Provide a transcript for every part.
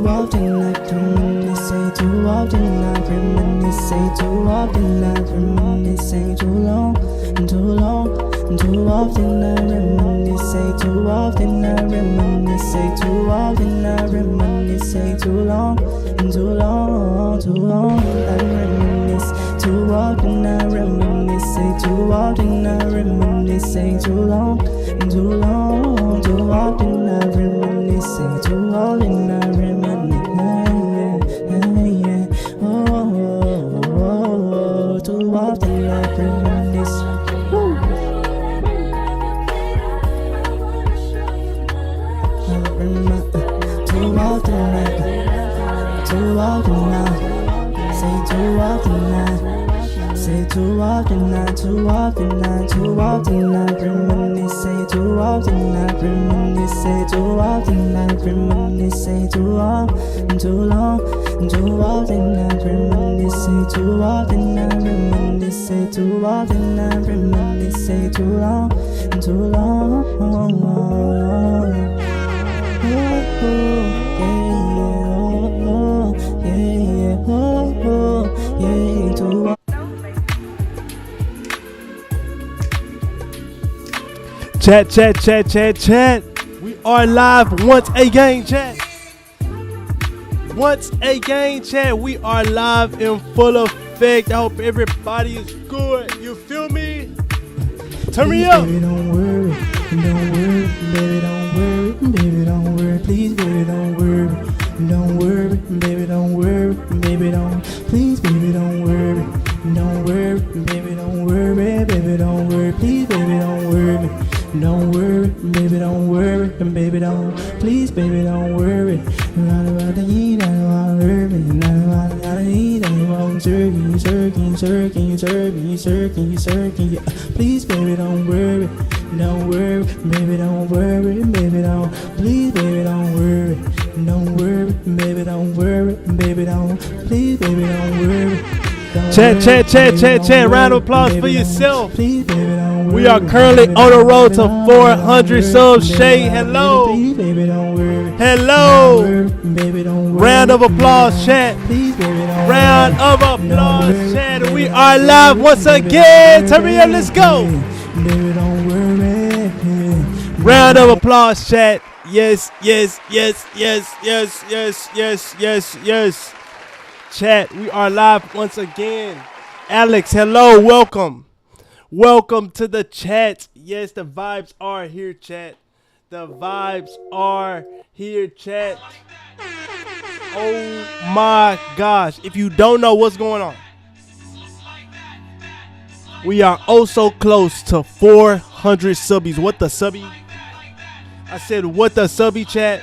too often, I reminisce too often, I reminisce too often, I reminisce too long, too long. Too often I reminisce, too often I reminisce, too often I reminisce, too long, too long, too long. I reminisce, too often I reminisce, too often I reminisce, too long, too long, too often I reminisce, too often I reminisce. Oh, too often I reminisce. Too often now, say too often now, say too often now, too often now, too often I reminisce, say too often I reminisce, say too often I reminisce, too long, too long, too often I reminisce, too often I reminisce, too often I reminisce, too long, too long. Chat. We are live once again, chat. Once again, chat. We are live in full effect. I hope everybody is good. You feel me? Turn me up. Baby, don't worry, baby, don't worry, baby, don't worry, please, baby, don't worry, baby, don't worry, baby, don't, please, baby, don't worry, baby, don't worry, baby, don't worry, please, baby, don't worry, baby, don't worry, baby, don't, please, baby, don't worry, please, baby, don't worry, baby, don't worry, baby, don't, please, baby, don't worry, baby, don't worry, baby, don't, please, baby, don't worry. Chat. Round of applause for yourself. We are currently on the road to 400 subs. Shay, hello. Hello. Round of applause, chat. Round of applause, chat. We are live once again. Turn me up, let's go. Round of applause, chat. Yes. Chat, we are live once again. Alex, hello, welcome. Welcome to the chat. Yes, the vibes are here, chat. The vibes are here, chat. Oh my gosh. If you don't know what's going on, we are oh so close to 400 subbies. What the subby? I said, what the subby, chat?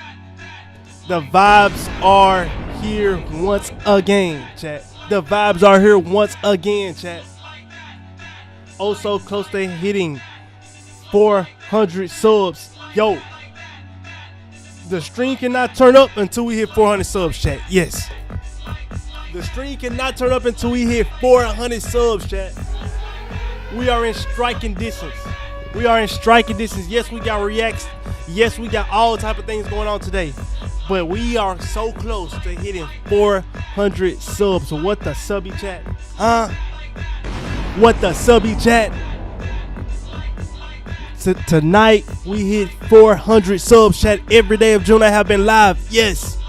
The vibes are here once again, chat. The vibes are here once again, chat. Oh, so close to hitting 400 subs. Yo, the stream cannot turn up until we hit 400 subs, chat. Yes, the stream cannot turn up until we hit 400 subs, chat. We are in striking distance. Yes, we got reacts. Yes, we got all type of things going on today. But we are so close to hitting 400 subs. So what the subby, chat? Huh? What the subby, chat? Tonight, we hit 400 subs, chat. Every day of June, I have been live. Yes.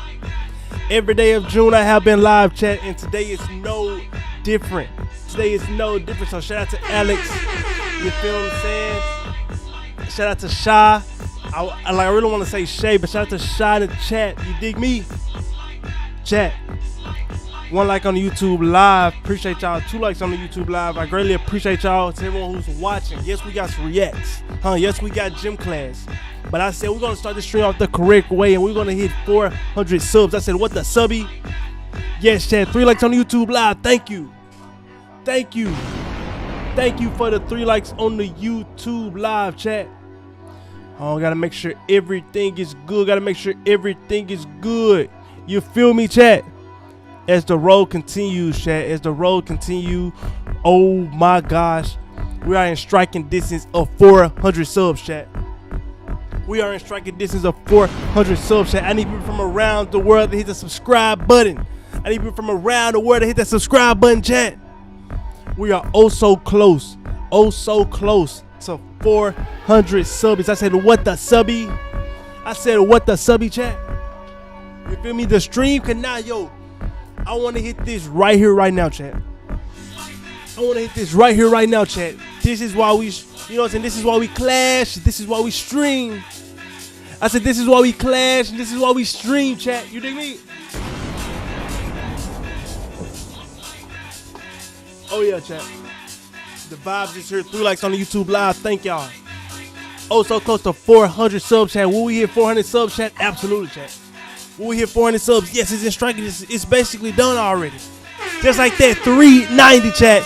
Every day of June, I have been live, chat. And today is no different. So shout out to Alex. You feel what I'm saying? Shout out to Sha. I really want to say Shay, but shout out to Sha in the chat. You dig me? Chat. 1 like on the YouTube live. Appreciate y'all. 2 likes on the YouTube live. I greatly appreciate y'all. To everyone who's watching. Yes, we got some reacts. Yes, we got gym class. But I said we're going to start the stream off the correct way, and we're going to hit 400 subs. I said, what the subby? Yes, chat. 3 likes on the YouTube live. Thank you for the 3 likes on the YouTube live, chat. Oh, gotta make sure everything is good. You feel me, chat? As the road continues, chat. Oh my gosh. We are in striking distance of 400 subs, chat. We are in striking distance of 400 subs, chat. I need people from around the world to hit the subscribe button. I need people from around the world to hit that subscribe button, chat. We are oh so close to 400 subbies. I said, what the subby? I said, what the subby, chat? You feel me? The stream cannot, yo. I want to hit this right here, right now, chat. I want to hit this right here, right now, chat. This is why we, you know what I'm saying? This is why we clash. This is why we stream. I said, this is why we clash. And this is why we stream, chat. You dig me? Oh, yeah, chat. The vibes is here. 3 likes on the YouTube live. Thank y'all. Oh, so close to 400 subs, chat. Will we hit 400 subs, chat? Absolutely, chat. Will we hit 400 subs? Yes, it's in striking. It's basically done already. Just like that, 390, chat.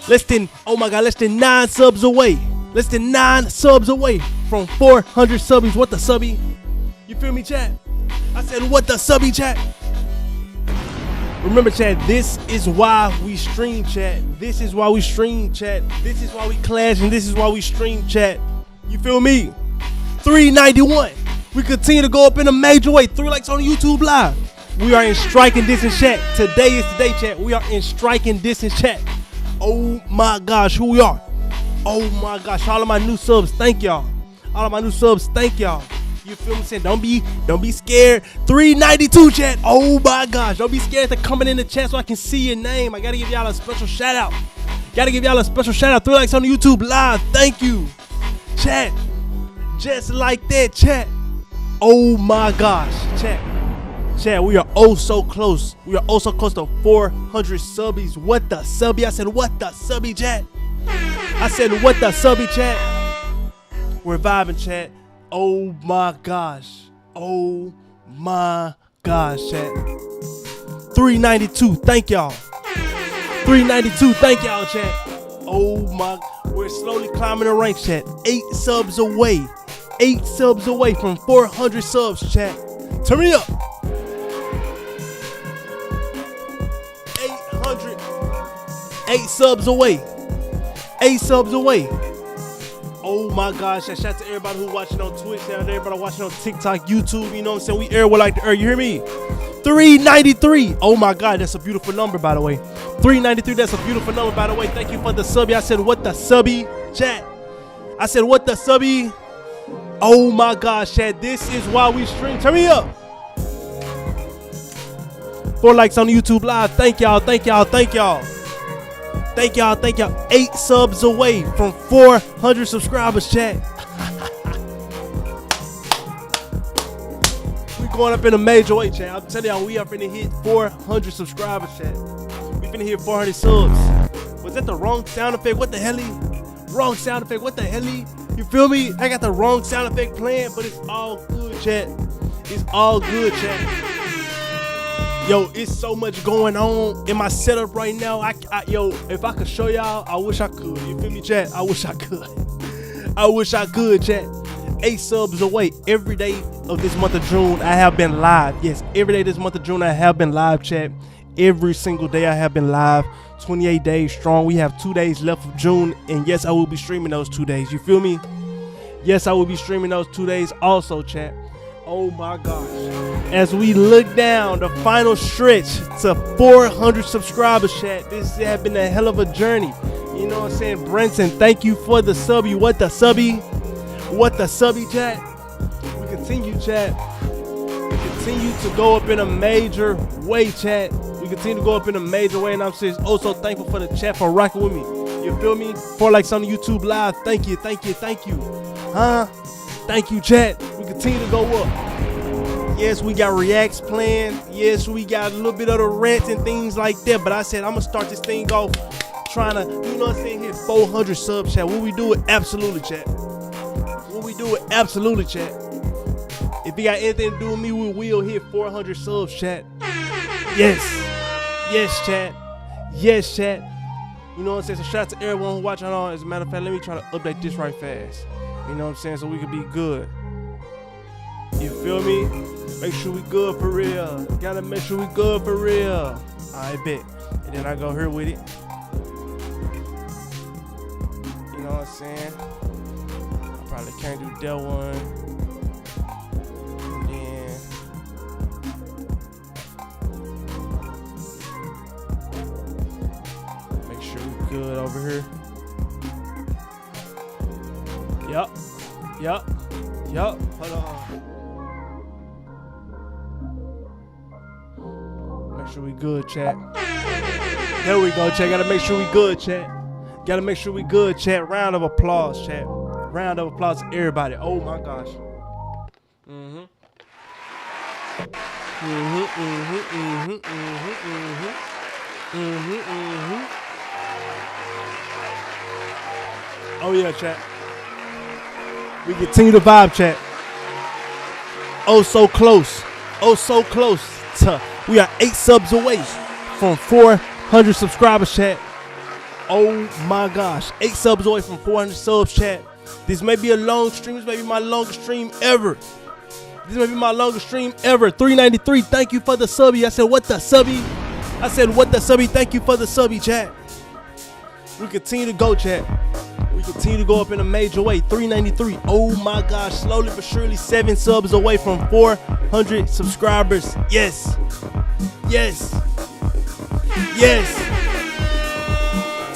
Less than, oh my God, less than 9 subs away. Less than 9 subs away from 400 subbies. What the subby? You feel me, chat? I said, what the subby, chat? Remember, chat, this is why we stream, chat. This is why we stream, chat. This is why we clash, and this is why we stream, chat. You feel me? 391. We continue to go up in a major way. 3 likes on YouTube live. We are in striking distance, chat. Today is the day, chat. We are in striking distance, chat. Oh my gosh, who we are. Oh my gosh, all of my new subs, thank y'all. All of my new subs, thank y'all. You feel me? Saying, don't be scared. 392, chat. Oh my gosh, don't be scared to coming in the chat so I can see your name. I gotta give y'all a special shout out. Gotta give y'all a special shout out. 3 likes on the YouTube live. Thank you, chat. Just like that, chat. Oh my gosh, chat. Chat, we are oh so close. We are oh so close to 400 subbies. What the subby? I said, what the subby, chat? I said, what the subby, chat? We're vibing, chat. Oh my gosh. Oh my gosh, chat. 392, thank y'all. 392, thank y'all, chat. Oh my, we're slowly climbing the ranks, chat. 8 subs away. 8 subs away from 400 subs, chat. Turn me up. 800. 8 subs away. 8 subs away. Oh my gosh. Shout out to everybody who watching on Twitch. Shout out to everybody watching on TikTok, YouTube. You know what I'm saying? We everywhere like the earth. You hear me? 393. Oh my God. That's a beautiful number, by the way. 393. That's a beautiful number, by the way. Thank you for the subby. I said, what the subby, chat? I said, what the subby? Oh my gosh, chat. This is why we stream. Turn me up. 4 likes on the YouTube live. Thank y'all. Thank y'all. Thank y'all. Thank y'all. Thank y'all. 8 subs away from 400 subscribers, chat. We going up in a major way, chat. I'm telling y'all, we are finna hit 400 subscribers, chat. We finna hit 400 subs. Was that the wrong sound effect? What the hell? Wrong sound effect. What the hell? You feel me? I got the wrong sound effect playing, but it's all good, chat. It's all good, chat. Yo, it's so much going on in my setup right now. Yo, if I could show y'all, I wish I could. You feel me, chat? I wish I could. I wish I could, chat. 8 subs away. Every day of this month of June, I have been live. Yes, every day this month of June, I have been live, chat. Every single day I have been live. 28 days strong. We have 2 days left of June. And yes, I will be streaming those 2 days. You feel me? Yes, I will be streaming those 2 days also, chat. Oh my gosh. As we look down the final stretch to 400 subscribers, chat. This has been a hell of a journey. You know what I'm saying? Brenton, thank you for the subby. What the subby? What the subby, chat? We continue, chat. We continue to go up in a major way, chat. We continue to go up in a major way, and I'm just also thankful for the chat for rocking with me. You feel me? 4 likes on the YouTube live. Thank you, thank you, thank you. Huh? Thank you, chat. We continue to go up. Yes, we got reacts planned. Yes, we got a little bit of the rants and things like that. But I said I'm gonna start this thing off trying to, you know what I'm saying, hit 400 subs, chat. Will we do it? Absolutely, chat. Will we do it? Absolutely, chat. If it got anything to do with me, we will hit 400 subs, chat. Yes. Yes, chat. Yes, chat. You know what I'm saying? So shout out to everyone who watching on. As a matter of fact, let me try to update this right fast. You know what I'm saying? So we can be good. You feel me? Make sure we good for real. Gotta make sure we good for real. I bet. And then I go here with it. You know what I'm saying? I probably can't do that one. good over here. Yup. Hold on. Make sure we good, chat. There we go, chat. Gotta make sure we good, chat. Gotta make sure we good, chat. Round of applause, chat. Round of applause to everybody. Oh my gosh. Oh yeah, chat. We continue to vibe, chat. Oh so close. Oh so close to. We are 8 subs away from 400 subscribers, chat. Oh my gosh. 8 subs away from 400 subs, chat. This may be a long stream. This may be my longest stream ever. 393. Thank you for the subby. I said, what the subby? Thank you for the subby, chat. We continue to go, chat. We continue to go up in a major way. 393. Oh my gosh. Slowly but surely 7 subs away from 400 subscribers. Yes.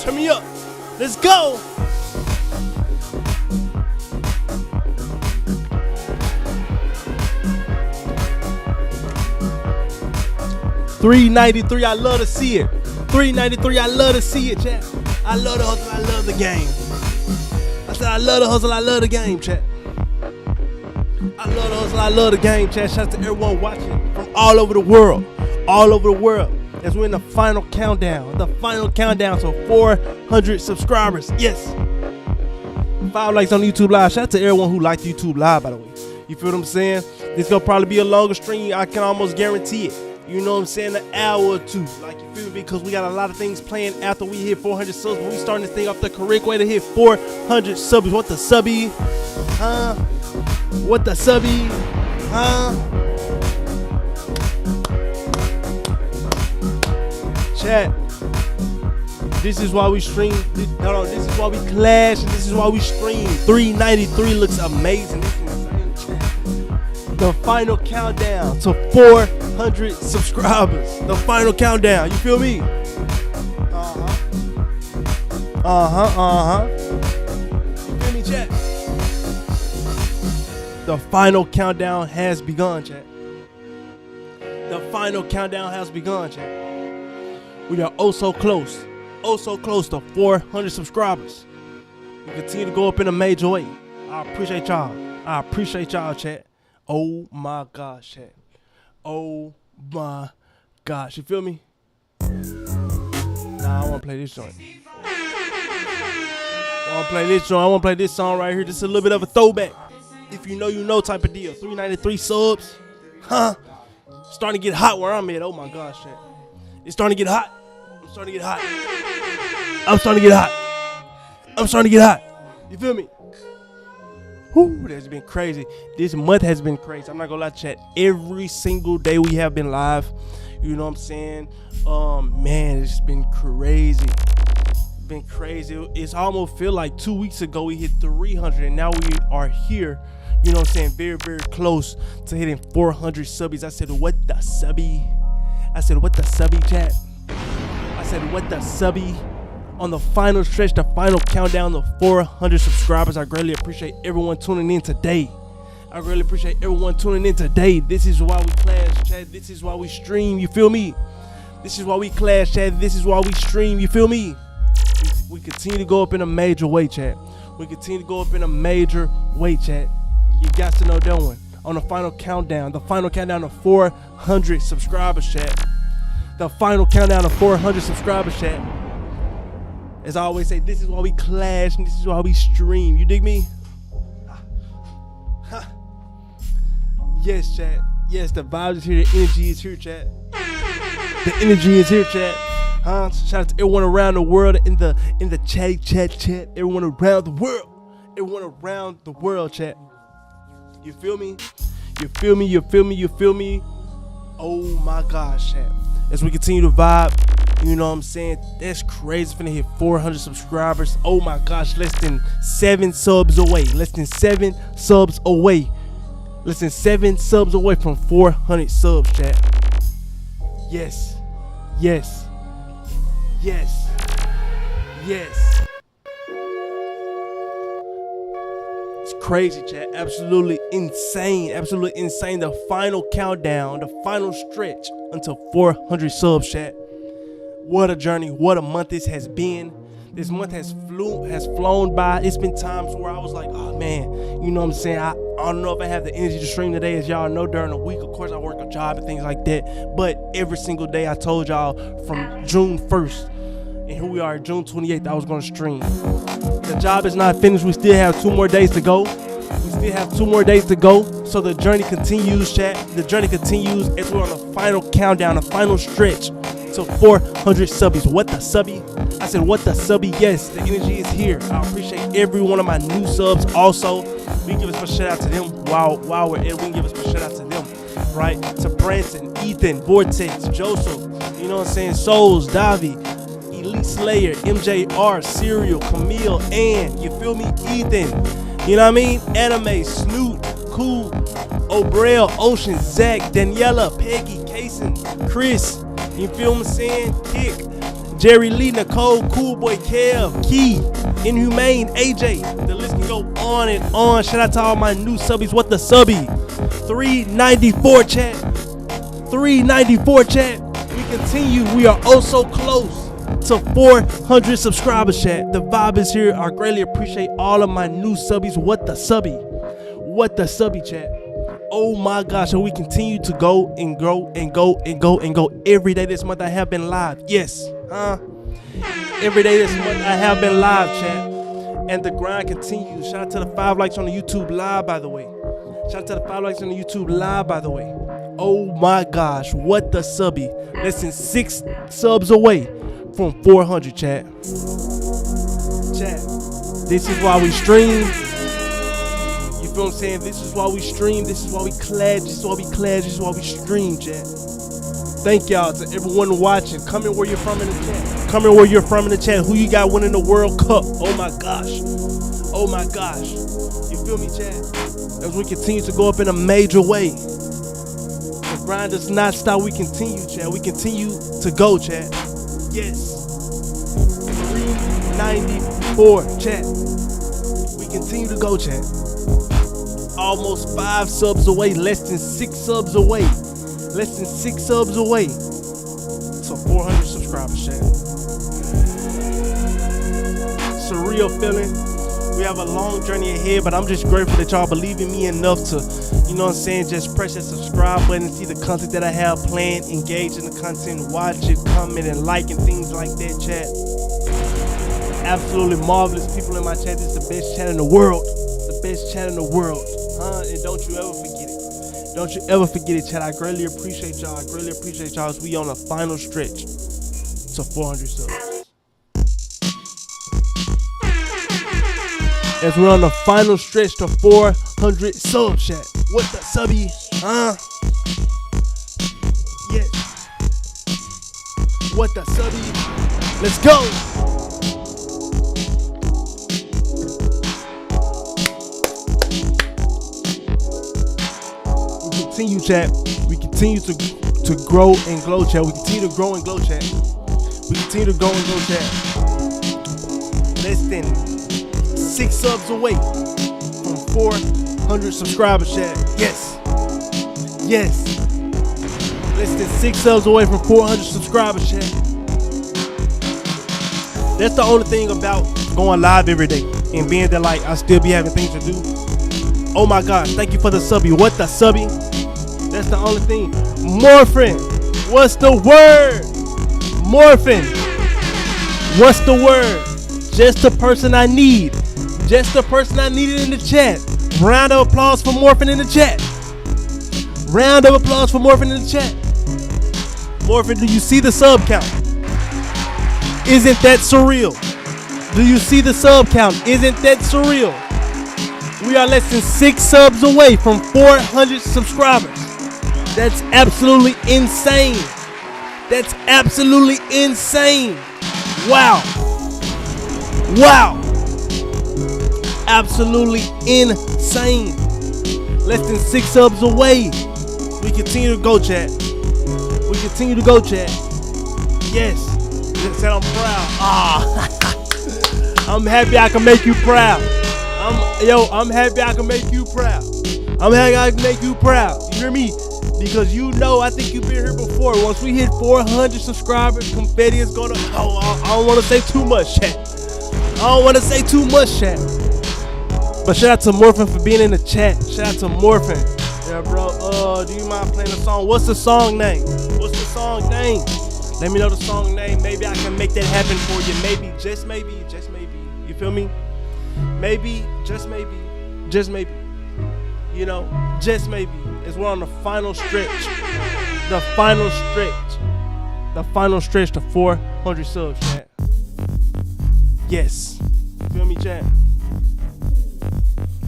Turn me up. Let's go. 393, I love to see it. 393, I love to see it, chat. I love the hustle, I love the game. I said I love the hustle, I love the game, chat. I love the hustle, I love the game, chat. Shout out to everyone watching from all over the world. As we're in the final countdown. The final countdown to 400 subscribers. Yes. 5 likes on YouTube Live. Shout out to everyone who liked YouTube Live, by the way. You feel what I'm saying? This gonna probably be a longer stream. I can almost guarantee it. You know what I'm saying? An hour or two. Like, you feel me? Because we got a lot of things planned after we hit 400 subs. But we starting this thing off the correct way to hit 400 subs. What the subby? Huh? What the subby? Huh? Chat. This is why we stream. This is why we clash. And this is why we stream. 393 looks amazing. This is insane, chat. The final countdown to 400 subscribers. The final countdown. You feel me? You feel me, chat? The final countdown has begun, chat. The final countdown has begun, chat. We are oh so close to 400 subscribers. We continue to go up in a major way. I appreciate y'all, chat. Oh my gosh, chat. Oh my gosh. You feel me? Nah, I want to play this joint. I want to play this song right here. Just a little bit of a throwback. If you know type of deal. 393 subs. Huh? Starting to get hot where I'm at. Oh my gosh, chat. It's starting to get hot. I'm starting to get hot. You feel me? Whew, that's been crazy. This month has been crazy. I'm not gonna lie, chat. Every single day we have been live. You know what I'm saying? Man, it's been crazy. It's almost feel like 2 weeks ago we hit 300 and now we are here. You know what I'm saying? Very, very close to hitting 400 subbies. I said, what the subby? Chat? I said, what the subby? On the final stretch, the final countdown to 400 subscribers. I greatly appreciate everyone tuning in today. This is why we clash, chat. This is why we stream. You feel me? This is why we clash, chat. This is why we stream. You feel me? We continue to go up in a major way, chat. You got to know that one. On the final countdown to 400 subscribers, chat. The final countdown to 400 subscribers, chat. As I always say, this is why we clash and this is why we stream. You dig me? Yes, chat. Yes, the vibe is here. The energy is here, chat. Huh? Shout out to everyone around the world in the chat. Everyone around the world, chat. You feel me? Oh my gosh, chat. As we continue to vibe, you know what I'm saying? That's crazy. Finna hit 400 subscribers. Oh my gosh, less than 7 subs away. Less than 7 subs away from 400 subs, chat. Yes. Yes. It's crazy, chat. Absolutely insane. Absolutely insane. The final countdown, the final stretch until 400 subs, chat. What a journey. What a month this has been. This month has flown by. It's been times where I was like, oh man, you know what I'm saying? I don't know if I have the energy to stream today. As y'all know, during the week, of course, I work a job and things like that. But every single day, I told y'all from June 1st, and here we are, June 28th, I was going to stream. The job is not finished. We still have 2 more days to go. So the journey continues, chat. The journey continues as we're on the final countdown, the final stretch to 400 subbies. What the subby? I said, what the subby? Yes, the energy is here. I appreciate every one of my new subs. Also, we can give a special shout out to them while we're in. We can give a special shout out to them, right? To Branson, Ethan, Vortex, Joseph, you know what I'm saying? Souls, Davi, Elite Slayer, MJR, Serial, Camille, and you feel me? Ethan, you know what I mean? Anime, Snoot, Cool, O'Brell, Ocean, Zach, Daniela, Peggy, Kason, Chris, you feel me saying? Kick, Jerry Lee, Nicole, Cool Boy, Kev, Key, Inhumane, AJ. The list can go on and on. Shout out to all my new subbies. What the subby? 394 chat. 394 chat. We continue. We are oh so close to 400 subscribers, chat. The vibe is here. I greatly appreciate all of my new subbies. What the subby? What the subby, chat? Oh my gosh, and we continue to go and grow and go and go and go. Every day this month I have been live. Yes, every day this month I have been live, chat. And the grind continues. Shout out to the 5 likes on the YouTube live, by the way. Shout out to the 5 likes on the YouTube live, by the way. Oh my gosh, what the subby. Less than 6 subs away from 400, chat. Chat, this is why we stream. You feel what I'm saying? This is why we stream. This is why we clad. This is why we clad. This is why we stream, chat. Thank y'all to everyone watching. Comment where you're from in the chat. Comment where you're from in the chat. Who you got winning the World Cup? Oh my gosh. Oh my gosh. You feel me, chat? As we continue to go up in a major way. The grind does not stop. We continue, chat. We continue to go, chat. Yes. 394, chat. We continue to go, chat. Almost 5 subs away, less than 6 subs away. Less than 6 subs away to 400 subscribers, chat. Surreal feeling. We have a long journey ahead, but I'm just grateful that y'all believe in me enough to, you know what I'm saying, just press that subscribe button, see the content that I have planned, engage in the content, watch it, comment, and like, and things like that, chat. Absolutely marvelous people in my chat. This is the best chat in the world. The best chat in the world. And don't you ever forget it. Don't you ever forget it, chat. I greatly appreciate y'all. I greatly appreciate y'all as we on the final stretch to 400 subs. As we're on the final stretch to 400 subs, chat. What the subby? Yes. What the subby? Let's go. Continue, chat. We continue to grow and glow, chat. We continue to grow and glow, chat. We continue to grow and glow, chat. Less than 6 subs away from 400 subscribers, chat. Yes. Yes. Less than 6 subs away from 400 subscribers, chat. That's the only thing about going live every day and being that, like, I still be having things to do. Oh my gosh, thank you for the subby. What the subby? That's the only thing. Morphin, what's the word? Morphin, what's the word? Just the person I need. Just the person I needed in the chat. Round of applause for Morphin in the chat. Round of applause for Morphin in the chat. Morphin, do you see the sub count? Isn't that surreal? Do you see the sub count? Isn't that surreal? We are less than 6 subs away from 400 subscribers. That's absolutely insane. That's absolutely insane. Wow. Wow. Absolutely insane. Less than 6 subs away. We continue to go, chat. We continue to go, chat. Yes. Said I'm proud. I'm happy I can make you proud. I'm happy I can make you proud. I'm happy I can make you proud. You hear me? Because you know, I think you've been here before. Once we hit 400 subscribers, confetti is gonna. Oh, I don't want to say too much, chat. I don't want to say too much, chat. But shout out to Morphin for being in the chat. Shout out to Morphin. Yeah, bro. Do you mind playing the song? What's the song name? What's the song name? Let me know the song name. Maybe I can make that happen for you. Maybe, just maybe, just maybe. You feel me? Maybe, just maybe, just maybe. You know, just maybe. It's we're on the final stretch. The final stretch. The final stretch to 400 subs, chat. Yes. You feel me, chat?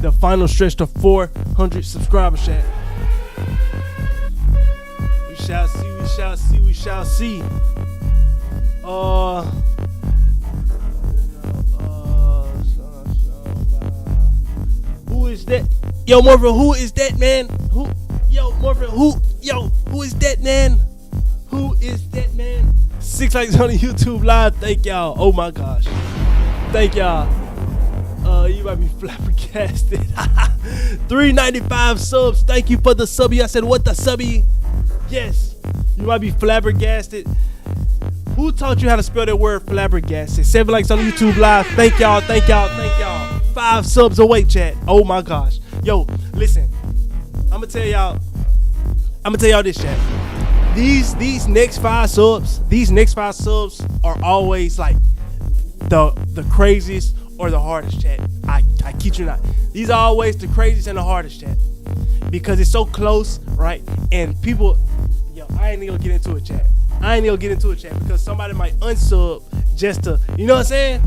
The final stretch to 400 subscribers, chat. We shall see, we shall see, we shall see. Who is that? Yo, Morphin, who is that, man? Morphin, who is that, man? Who is that, man? 6 likes on the YouTube live. Thank y'all. Oh my gosh. Thank y'all. You might be flabbergasted. 395 subs. Thank you for the subby. I said, what the subby? Yes. You might be flabbergasted. Who taught you how to spell that word flabbergasted? 7 likes on the YouTube live. Thank y'all. Thank y'all. Thank y'all. 5 subs away, chat. Oh my gosh. Yo, listen. I'm gonna tell y'all this, chat. These next 5 subs are always like the craziest or the hardest, chat. I kid you not. These are always the craziest and the hardest, chat. Because it's so close, right? And people, I ain't even gonna get into it, chat. Because somebody might unsub just to, you know what I'm saying?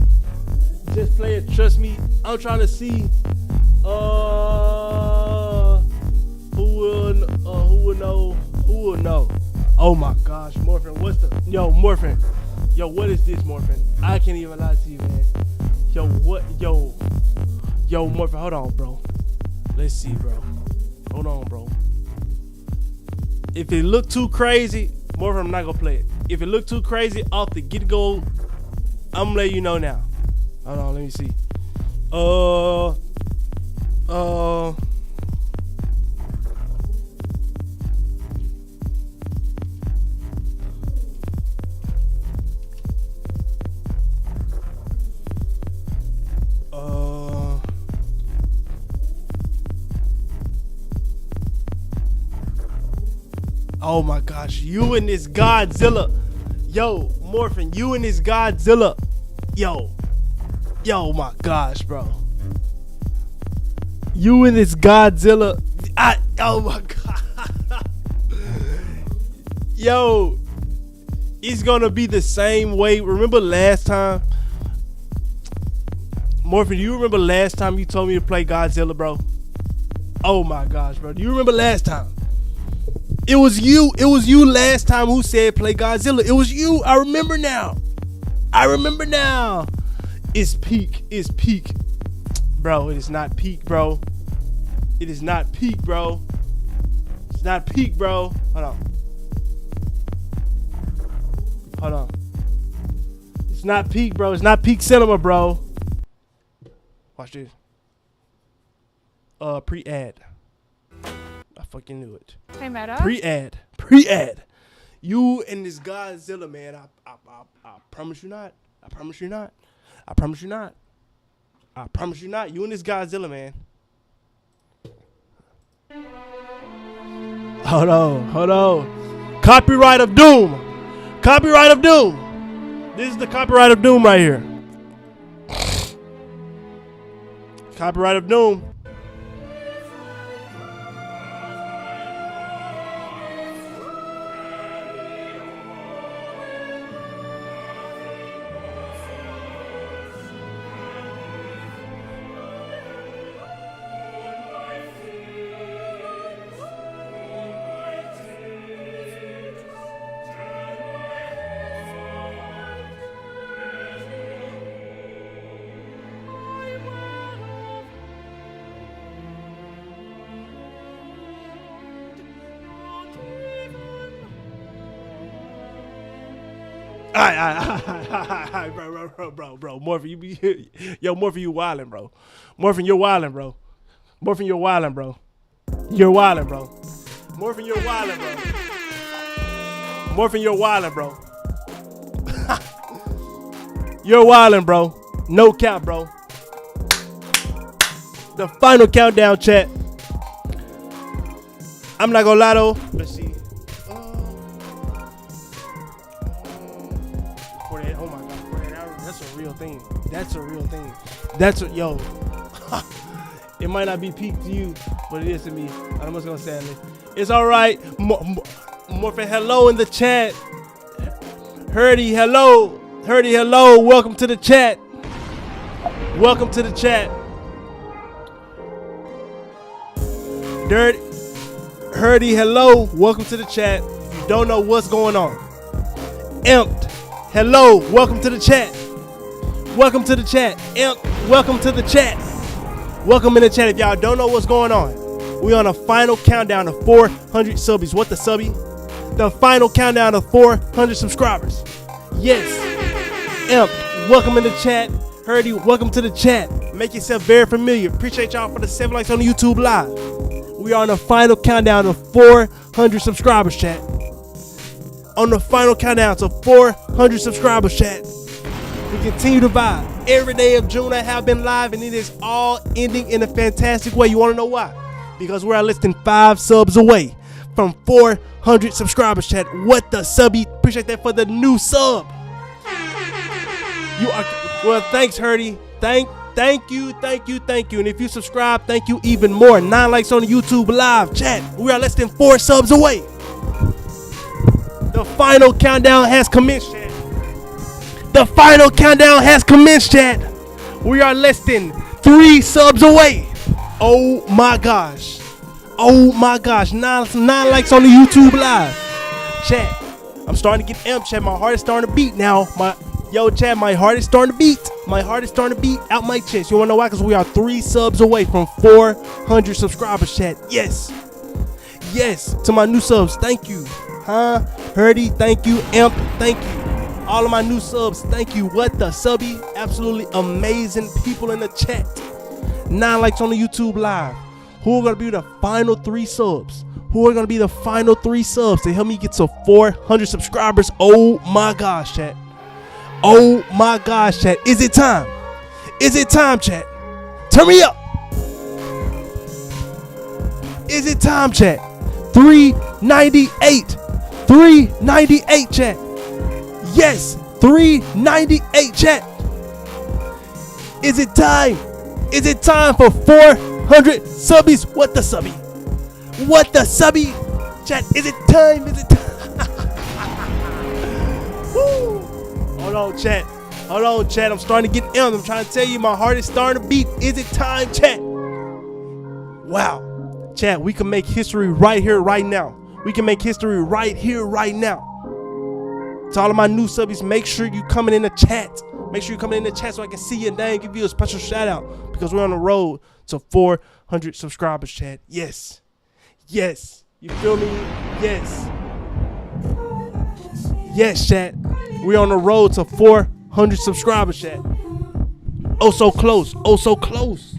Just play it. Trust me. I'm trying to see who will know. Oh my gosh, Morphin, Morphin. Yo, what is this, Morphin? I can't even lie to you, man. Yo, what? Yo, Morphin, hold on, bro. Let's see, bro. Hold on, bro. If it look too crazy, Morphin, I'm not gonna play it. If it look too crazy off the get-go, I'm gonna let you know now. Hold on, let me see. Oh my gosh, you and this Godzilla. Yo, Morphin, you and this Godzilla. Yo, my gosh, bro. You and this Godzilla. Oh my god. Yo, it's gonna be the same way. Remember last time? Morphin, do you remember last time you told me to play Godzilla, bro? Oh my gosh, bro. Do you remember last time? It was you last time who said play Godzilla. It was you. I remember now. It's peak. Bro, it is not peak, bro. It's not peak, bro. Hold on. It's not peak, bro. It's not peak cinema, bro. Watch this. Pre-ad. I fucking knew it. Hey, Meta. Pre-ad. You and this Godzilla, man. I promise you not. I promise you not. You and this Godzilla, man. Hold on. Copyright of Doom. This is the copyright of Doom right here. Copyright of Doom. Alright, bro. Morphin, you be yo, Morphin, you wildin', bro. Morphin, you're wildin', bro. Morphin, you're wildin', bro. You're wildin', bro. Morphin, you're wildin', bro. Morphin, you're wildin', bro. You're wildin', bro. No cap, bro. The final countdown, chat. I'm not gonna lie though. Let's see. Oh my god, 48 hours. That's a real thing. That's a real thing. Yo. It might not be peak to you, but it is to me. I'm just gonna say it. It's all right. Morphin, hello in the chat. Herdy, hello. Herdy, hello. Welcome to the chat. Welcome to the chat. Dirt. Herdy, hello. Welcome to the chat. If you don't know what's going on. Emped. Hello. Welcome to the chat. Welcome to the chat. Imp. Welcome to the chat. Welcome in the chat. If y'all don't know what's going on, we on a final countdown of 400 subbies. What the subby? The final countdown of 400 subscribers. Yes. Imp. Welcome in the chat. Herdy, welcome to the chat. Make yourself very familiar. Appreciate y'all for the 7 likes on the YouTube live. We are on the final countdown of 400 subscribers, chat. On the final countdown to 400 subscribers, chat. We continue to vibe. Every day of June I have been live, and it is all ending in a fantastic way. You want to know why? Because we're less than 5 subs away from 400 subscribers, chat. What the subby? Appreciate that for the new sub. You are well. Thanks, Herdy. Thank you. And if you subscribe, thank you even more. 9 likes on the YouTube live, chat. We are less than 4 subs away. The final countdown has commenced, chat. The final countdown has commenced, chat. We are less than 3 subs away. Oh my gosh. Oh my gosh. 9 likes on the YouTube live. Chat. I'm starting to get amped, chat. My heart is starting to beat now. Chat, my heart is starting to beat. My heart is starting to beat out my chest. You wanna know why? Because we are 3 subs away from 400 subscribers, chat. Yes. Yes. To my new subs, thank you. Herdy, thank you. Imp, thank you. All of my new subs, thank you. What the subby? Absolutely amazing people in the chat. 9 likes on the YouTube live. Who are gonna be the final 3 subs? Who are gonna be the final 3 subs to help me get to 400 subscribers? Oh my gosh, chat. Oh my gosh, chat. Is it time? Is it time, chat? Turn me up. Is it time, chat? 398. 398, chat. Yes, 398, chat. Is it time? Is it time for 400 subbies? What the subby? What the subby? Chat, is it time? Is it time? Woo. Hold on, chat. Hold on, chat. I'm starting to get ill. I'm trying to tell you, my heart is starting to beat. Is it time, chat? Wow. Chat, we can make history right here, right now. We can make history right here, right now. To all of my new subbies, make sure you coming in the chat. Make sure you coming in the chat so I can see your name, give you a special shout out, because we're on the road to 400 subscribers, chat. Yes. Yes. You feel me? Yes. Yes, chat. We're on the road to 400 subscribers, chat. Oh, so close. Oh, so close.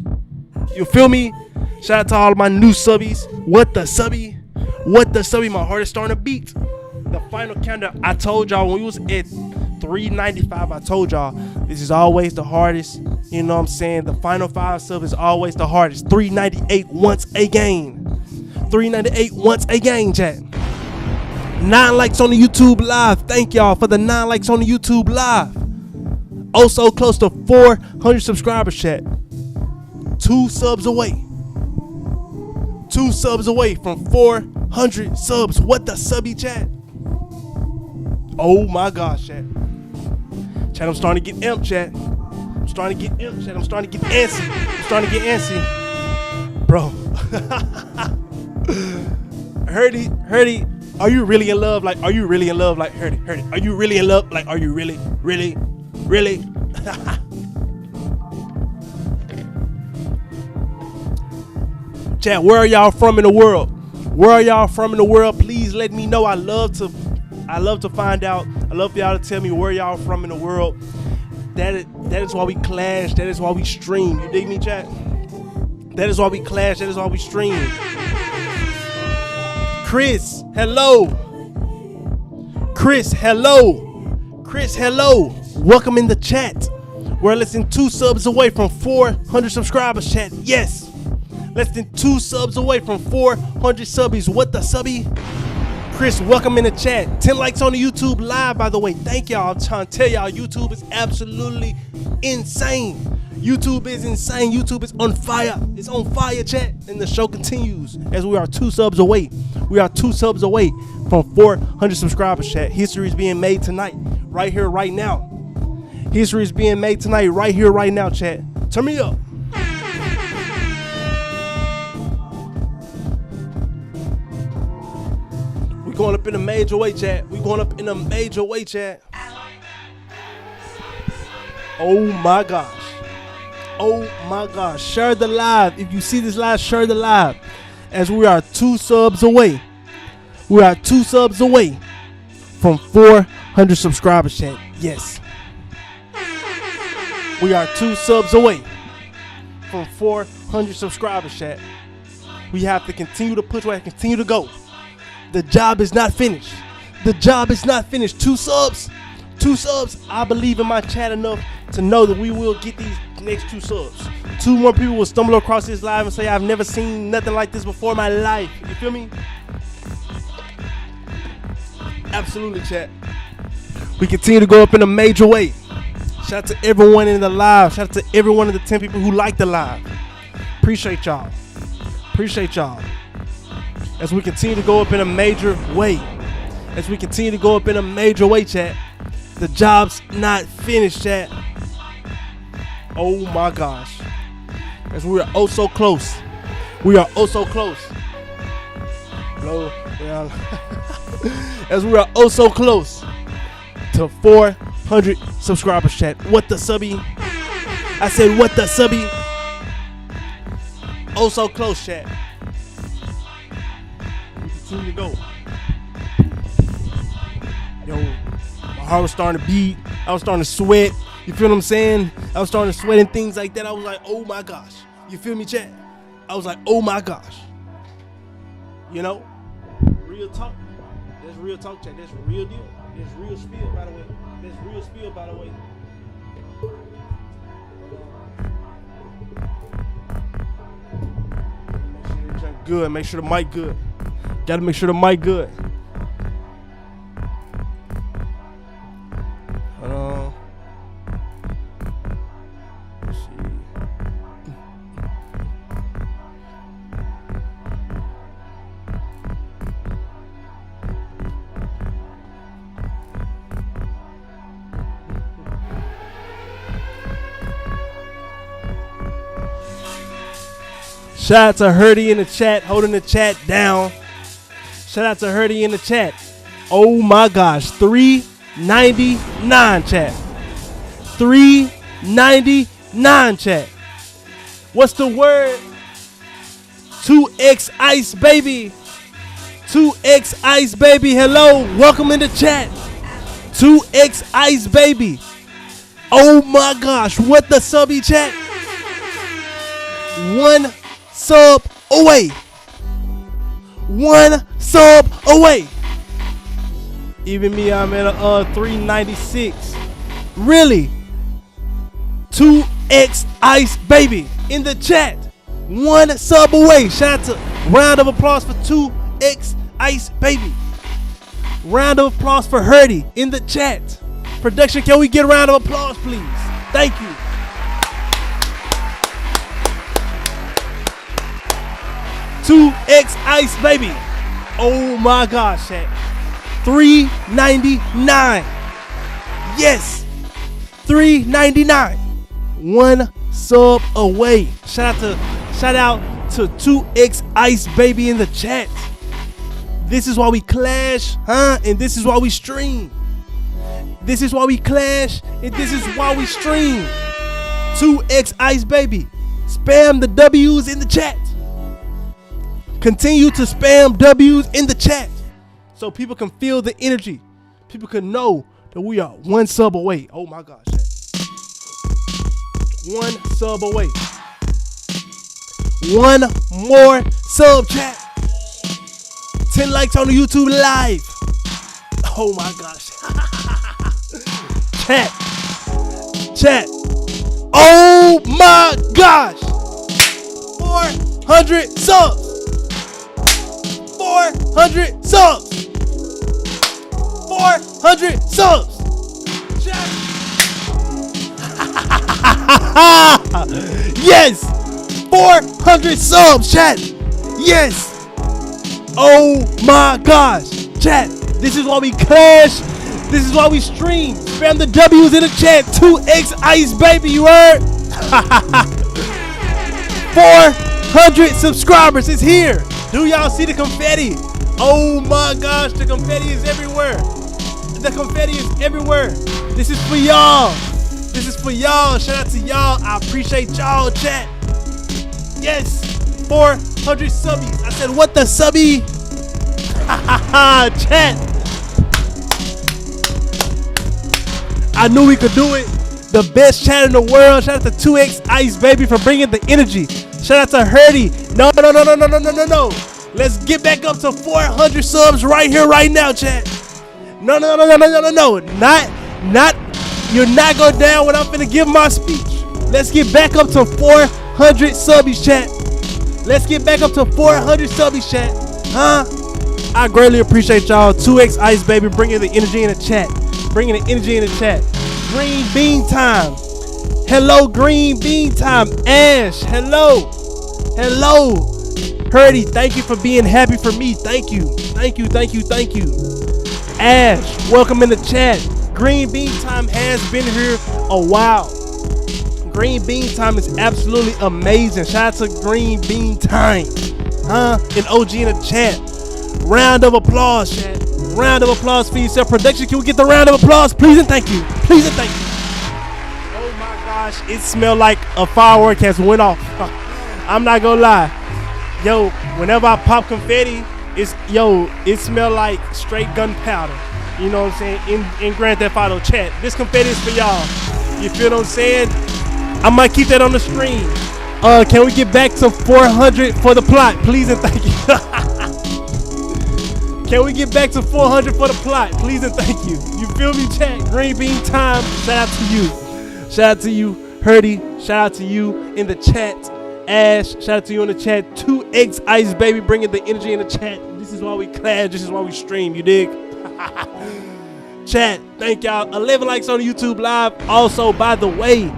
You feel me? Shout out to all of my new subbies. What the subby? What the subby? My heart is starting to beat. The final countdown. I told y'all when we was at 395, I told y'all this is always the hardest. You know what I'm saying? The final 5 sub is always the hardest. 398 once again. 398 once again, chat. 9 likes on the YouTube live. Thank y'all for the 9 likes on the YouTube live. Oh, so close to 400 subscribers, chat. 2 subs away. 2 subs away from 400 subs. What the subby, chat? Oh my gosh, chat. Chat, I'm starting to get imp, chat. I'm starting to get imp, chat. I'm starting to get antsy. I'm starting to get antsy. Bro. Herdy, are you really in love? Like, are you really in love? Like, Herdy, are you really in love? Like, are you really? Chat, where are y'all from in the world? Where are y'all from in the world? Please let me know. I love to I love to find out. I love for y'all to tell me where y'all from in the world. That is why we clash. That is why we stream. You dig me, chat? That is why we clash. That is why we stream. Chris, hello. Chris, hello. Chris, hello. Welcome in the chat. We're less than 2 subs away from 400 subscribers, chat. Yes. Less than 2 subs away from 400 subbies. What the subby? Chris, welcome in the chat. 10 likes on the YouTube live, by the way. Thank y'all. I'm trying to tell y'all, YouTube is absolutely insane. YouTube is insane. YouTube is on fire. It's on fire, chat. And the show continues as we are 2 subs away. We are 2 subs away from 400 subscribers, chat. History is being made tonight, right here, right now. History is being made tonight, right here, right now, chat. Turn me up. We going up in a major way, chat. We going up in a major way, chat. Oh my gosh. Oh my gosh. Share the live. If you see this live, share the live. As we are 2 subs away. We are 2 subs away from 400 subscribers, chat. Yes. We are 2 subs away from 400 subscribers, chat. We have to continue to push, we have to continue to go. The job is not finished. The job is not finished. 2 subs. 2 subs. I believe in my chat enough to know that we will get these next 2 subs. 2 more people will stumble across this live and say, I've never seen nothing like this before in my life. You feel me? Absolutely, chat. We continue to go up in a major way. Shout out to everyone in the live. Shout out to every one of the 10 people who like the live. Appreciate y'all. Appreciate y'all. As we continue to go up in a major way. As we continue to go up in a major way, chat. The job's not finished, chat. Oh my gosh. As we are oh so close. We are oh so close. Hello. As we are oh so close to 400 subscribers, chat. What the subby? I said what the subby? Oh so close, chat. We continue to go. Yo, my heart was starting to beat. I was starting to sweat. You feel what I'm saying? I was starting to sweat and things like that. I was like, oh my gosh. You feel me, chat? I was like, oh my gosh. You know? Real talk. That's real talk, chat. That's real deal. That's real spiel, by the way. That's real spiel, by the way. Make sure you're good. Make sure the mic good. Gotta make sure the mic good. Let's see. Shout out to Herdy in the chat, holding the chat down. Shout out to Herdy in the chat. Oh my gosh, 399 chat. 399 chat. What's the word? 2X Ice Baby. 2X Ice Baby. Hello, welcome in the chat. 2X Ice Baby. Oh my gosh, what the subby chat? 1 sub away. 1 sub away. Even me, I'm at a 396. Really? 2X Ice Baby in the chat. 1 sub away. Shout out to round of applause for 2X Ice Baby. Round of applause for Herdy in the chat. Production, can we get a round of applause, please? Thank you. 2X Ice Baby. Oh my gosh, chat. 399. Yes. 399. 1 sub away. Shout out to 2X Ice Baby in the chat. This is why we clash, huh? And this is why we stream. This is why we clash, and this is why we stream. 2X Ice Baby. Spam the W's in the chat. Continue to spam W's in the chat so people can feel the energy. People can know that we are one sub away. Oh my gosh, chat. One sub away. One more sub, chat. 10 likes on the YouTube live. Oh my gosh. Chat. Oh my gosh. 400 subs. 400 subs. 400 subs. Chat. Yes. 400 subs, chat. Yes. Oh my gosh, chat. This is why we clash. This is why we stream. Spam the W's in the chat. 2x ice, baby. You heard? 400 subscribers is here. Do y'all see the confetti? Oh my gosh, the confetti is everywhere. The confetti is everywhere. This is for y'all. This is for y'all. Shout out to y'all. I appreciate y'all, chat. Yes, 400 subbies. I said, what the subby? Chat. I knew we could do it. The best chat in the world. Shout out to 2x Ice, baby, for bringing the energy. Shout out to Hurdy. No. Let's get back up to 400 subs right here, right now, chat. No. Not. You're not going down when I'm finna give my speech. Let's get back up to 400 subbies, chat. Let's get back up to 400 subbies, chat. Huh? I greatly appreciate y'all. 2x Ice, baby, bringing the energy in the chat. Bringing the energy in the chat. Green bean time. Hello, green bean time. Ash, hello. Hurdy, thank you for being happy for me. Thank you. Ash, welcome in the chat. Green bean time has been here a while. Green bean time is absolutely amazing. Shout out to green bean time. Huh? And OG in the chat. Round of applause, chat. Round of applause for yourself. Production, can we get the round of applause? Please and thank you. Oh my gosh, it smelled like a firework has went off. I'm not gonna lie. Yo, whenever I pop confetti, it smell like straight gunpowder. You know what I'm saying? In Grand Theft Auto, chat. This confetti is for y'all. You feel what I'm saying? I might keep that on the screen. Can we get back to 400 for the plot? Please and thank you. Can we get back to 400 for the plot? Please and thank you. You feel me, chat? Green bean time. Shout out to you. Shout out to you, Hurdy. Shout out to you in the chat. Ash, shout out to you in the chat. 2x Ice, baby, bringing the energy in the chat. This is why we clash. This is why we stream. You dig? Chat, thank y'all. 11 likes on the YouTube live. Also, by the way,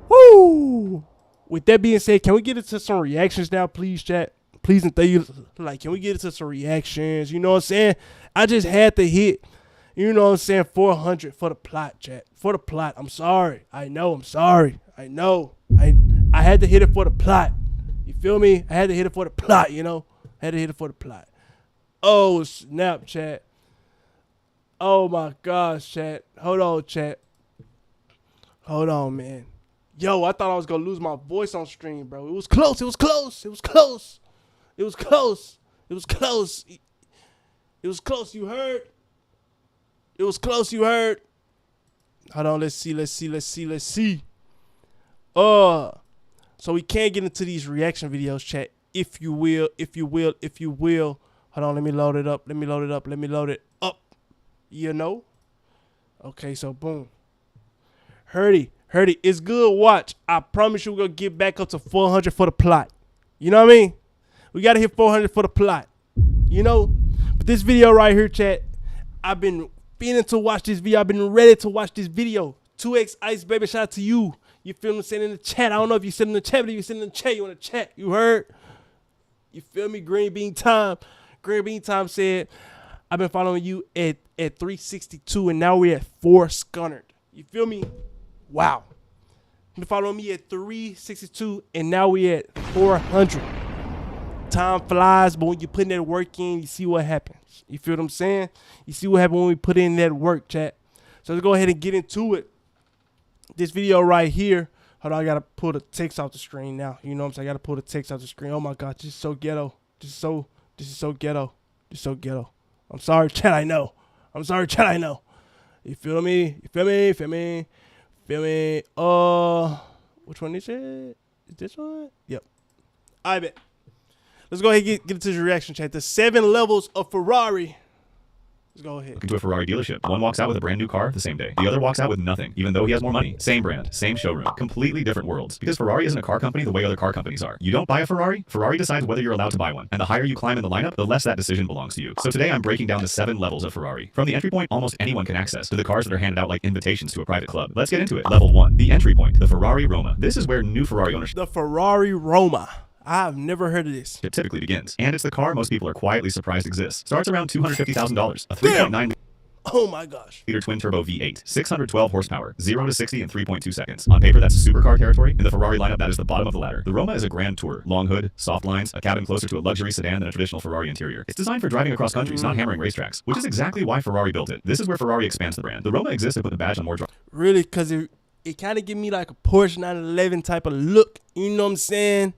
woo! With that being said, can we get into some reactions now, please, chat? Please and thank you. Like, can we get into some reactions? You know what I'm saying? I just had to hit, you know what I'm saying, 400 for the plot, chat. For the plot. I'm sorry. I know. I'm sorry. I know. I had to hit it for the plot. You feel me? I had to hit it for the plot, you know? I had to hit it for the plot. Oh, snap, chat. Oh, my gosh, chat. Hold on, chat. Hold on, man. Yo, I thought I was going to lose my voice on stream, bro. It was close. You heard? It was close, you heard? Hold on, let's see. So we can't get into these reaction videos, chat. If you will. Hold on, let me load it up. You know? Okay, so boom. Hurdy, it's good. Watch. I promise you we're going to get back up to 400 for the plot. You know what I mean? We got to hit 400 for the plot. You know? But this video right here, chat, I've been feeling to watch this video. I've been ready to watch this video. 2x Ice, baby, shout out to you. You feel me? Sitting in the chat. I don't know if you sit in the chat, but if you sit in the chat, you want to chat. You heard? You feel me? Green bean time. Green bean time said, I've been following you at 362, and now we're at 400. You feel me? Wow. You've been following me at 362, and now we're at 400. Time flies, but when you put that work in, you see what happens. You feel what I'm saying? You see what happens when we put in that work, chat. So let's go ahead and get into it. This video right here. Hold on, I gotta pull the text off the screen now. You know what I'm saying? I gotta pull the text off the screen. Oh my god, this is so ghetto. This is so ghetto. You're so ghetto. I'm sorry, chat. I know. I'm sorry, chat. I know. You feel me? You feel me? Feel me? Feel me? Which one is it? Is this one? Yep. I bet. Let's go ahead and get into the reaction chat. The 7 levels of Ferrari. Let's go ahead. Into a Ferrari dealership. One walks out with a brand new car the same day. The other walks out with nothing, even though he has more money. Same brand, same showroom, completely different worlds. Because Ferrari isn't a car company the way other car companies are. You don't buy a Ferrari, Ferrari decides whether you're allowed to buy one. And the higher you climb in the lineup, the less that decision belongs to you. So today I'm breaking down the 7 levels of Ferrari. From the entry point, almost anyone can access, to the cars that are handed out like invitations to a private club. Let's get into it. Level 1, the entry point, the Ferrari Roma. This is where new Ferrari ownership. The Ferrari Roma. I've never heard of this. It typically begins. And it's the car most people are quietly surprised exists. Starts around $250,000. A 3.9 Oh my gosh. liter twin turbo V8, 612 horsepower, 0 to 60 in 3.2 seconds. On paper, that's supercar territory. In the Ferrari lineup, that is the bottom of the ladder. The Roma is a grand tour, long hood, soft lines, a cabin closer to a luxury sedan than a traditional Ferrari interior. It's designed for driving across countries, not hammering racetracks, which is exactly why Ferrari built it. This is where Ferrari expands the brand. The Roma exists to put the badge on more drivers. Really, because it kind of give me like a Porsche 911 type of look. You know what I'm saying?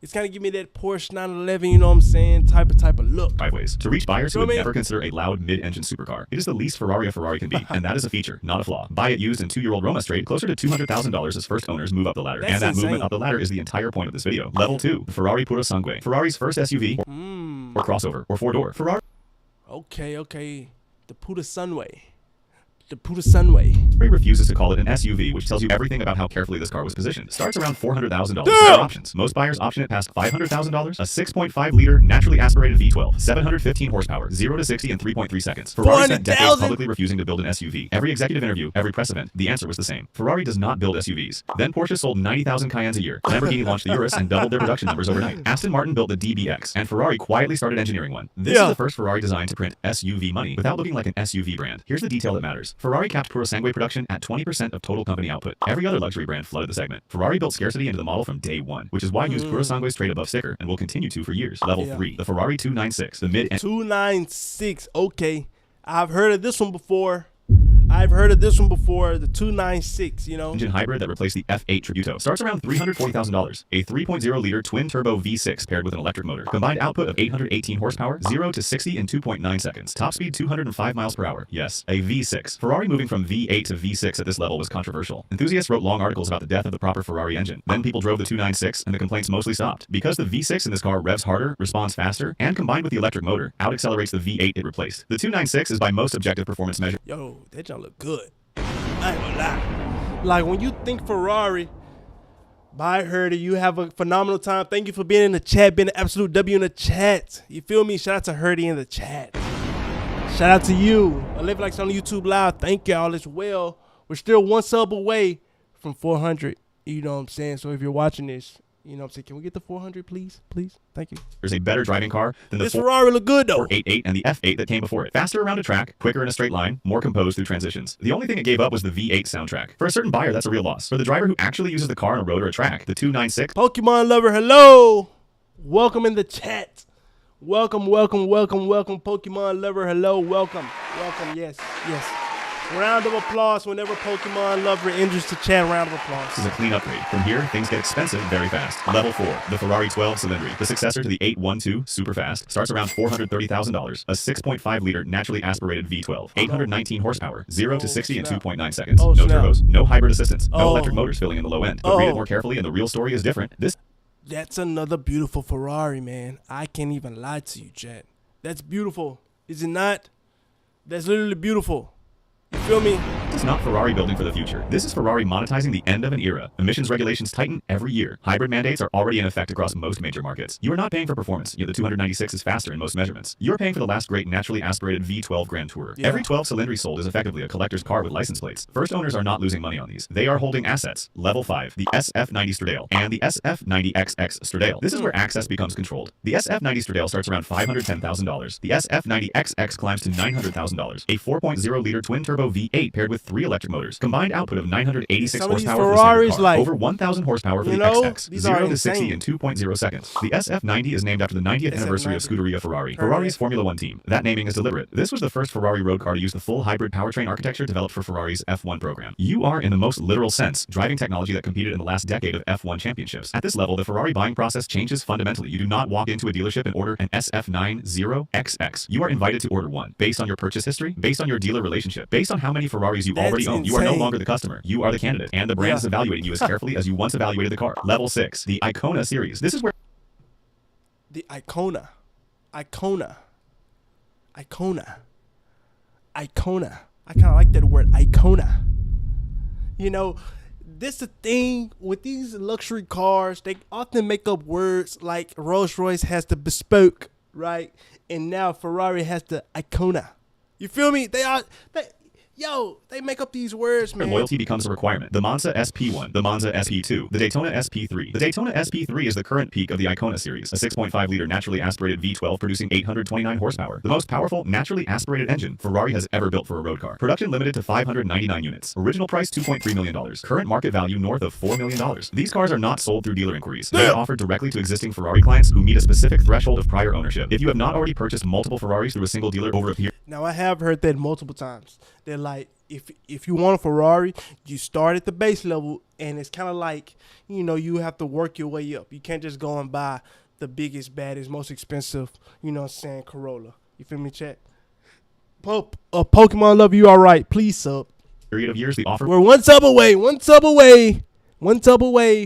It's kind of give me that Porsche 911, you know what I'm saying, type of look. Driveways to reach buyers who would never consider a loud mid-engine supercar. It is the least Ferrari a Ferrari can be, and that is a feature, not a flaw. Buy it used, and 2-year-old Romas trade closer to $200,000 as first owners move up the ladder. That's and that insane. movement up the ladder is the entire point of this video. Level 2, Ferrari Pura Sangue. Ferrari's first SUV, or crossover, or 4-door. Ferrari Okay. The Puta Sunway. The Puta Sunway. refuses to call it an SUV, which tells you everything about how carefully this car was positioned. Starts around $400,000 for options. Most buyers option it past $500,000. A 6.5-liter naturally aspirated V12, 715 horsepower, 0 to 60 in 3.3 seconds. Ferrari spent decades publicly refusing to build an SUV. Every executive interview, every press event, the answer was the same. Ferrari does not build SUVs. Then Porsche sold 90,000 Cayennes a year. Lamborghini launched the Urus and doubled their production numbers overnight. Aston Martin built the DBX, and Ferrari quietly started engineering one. This is the first Ferrari designed to print SUV money without looking like an SUV brand. Here's the detail that matters. Ferrari capped Pura Sangue production at 20% of total company output. Every other luxury brand flooded the segment. Ferrari built scarcity into the model from day one, which is why used Pura Sangue's trade above sticker and will continue to for years. Level 3, the Ferrari 296, the mid-end 296. Okay, I've heard of this one before. The 296, you know. Engine hybrid that replaced the F8 Tributo. Starts around $340,000. A 3.0-liter twin-turbo V6 paired with an electric motor. Combined output of 818 horsepower, 0 to 60 in 2.9 seconds. Top speed 205 miles per hour. Yes, a V6. Ferrari moving from V8 to V6 at this level was controversial. Enthusiasts wrote long articles about the death of the proper Ferrari engine. Then people drove the 296 and the complaints mostly stopped. Because the V6 in this car revs harder, responds faster, and combined with the electric motor, out-accelerates the V8 it replaced. The 296 is by most objective performance measures. Yo, that junk look good. I ain't gonna lie. Like when you think Ferrari, by Herdy, you have a phenomenal time. Thank you for being in the chat, being an absolute W in the chat. You feel me? Shout out to Herdy in the chat. Shout out to you. I live like on YouTube Live. Thank y'all as well. We're still one sub away from 400. You know what I'm saying? So if you're watching this, you know what I'm saying? Can we get the 400, please? Please? Thank you. There's a better driving car than the this Ferrari look good, though. 488 and the F8 that came before it. Faster around a track, quicker in a straight line, more composed through transitions. The only thing it gave up was the V8 soundtrack. For a certain buyer, that's a real loss. For the driver who actually uses the car on a road or a track, the 296. Pokemon lover, hello. Welcome in the chat. Welcome, Pokemon lover, hello, welcome, yes. Round of applause whenever Pokemon lover enters the chat. Round of applause. This is a clean upgrade. From here, things get expensive very fast. Level 4, the Ferrari 12 Cilindri, the successor to the 812 Superfast, starts around $430,000. A 6.5-liter naturally aspirated V12, 819 horsepower, 0 to 60 in 2.9 seconds. No turbos, no hybrid assistance, no electric motors filling in the low end. But read it more carefully, and the real story is different. That's another beautiful Ferrari, man. I can't even lie to you, chat. That's beautiful, is it not? That's literally beautiful. You feel me? It's not Ferrari building for the future. This is Ferrari monetizing the end of an era. Emissions regulations tighten every year. Hybrid mandates are already in effect across most major markets. You are not paying for performance, yet the 296 is faster in most measurements. You're paying for the last great naturally aspirated V12 Grand Tourer. Every 12 Cilindri sold is effectively a collector's car with license plates. First owners are not losing money on these. They are holding assets. Level 5, the SF90 Stradale and the SF90XX Stradale. This is where access becomes controlled. The SF90 Stradale starts around $510,000. The SF90XX climbs to $900,000. A 4.0-liter twin-turbo V8 paired with 3 electric motors. Combined output of 986 Some of these horsepower for the standard Ferraris, car. like, Over 1,000 horsepower for you the know, XX. these are 0 to 60 insane. in 2.0 seconds. The SF90 is named after the 90th anniversary of Scuderia Ferrari, Ferrari's Formula One team. That naming is deliberate. This was the first Ferrari road car to use the full hybrid powertrain architecture developed for Ferrari's F1 program. You are, in the most literal sense, driving technology that competed in the last decade of F1 championships. At this level, the Ferrari buying process changes fundamentally. You do not walk into a dealership and order an SF90XX. You are invited to order one. Based on your purchase history, based on your dealer relationship, based on how many Ferraris you already own, you are no longer the customer. You are the candidate, and the brand is evaluating you as carefully as you once evaluated the car. Level 6, the Icona series. This is where The Icona. I kind of like that word, Icona. You know, this the thing with these luxury cars. They often make up words like Rolls-Royce has the bespoke, right? And now Ferrari has the Icona. You feel me? They make up these words, man. loyalty becomes a requirement. The Monza SP1, the Monza SP2, the Daytona SP3. The Daytona SP3 is the current peak of the Icona series, a 6.5-liter naturally aspirated V12 producing 829 horsepower, the most powerful naturally aspirated engine Ferrari has ever built for a road car. Production limited to 599 units. Original price $2.3 million. Current market value north of $4 million. These cars are not sold through dealer inquiries. They are offered directly to existing Ferrari clients who meet a specific threshold of prior ownership. If you have not already purchased multiple Ferraris through a single dealer over a period. Now, I have heard that multiple times. They're like, if you want a Ferrari, you start at the base level, and it's kind of like, you know, you have to work your way up. You can't just go and buy the biggest, baddest, most expensive, you know what I'm saying, Corolla. You feel me, chat? Pokemon Love, you all right? Please sub. Period of years, the offer. We're one sub away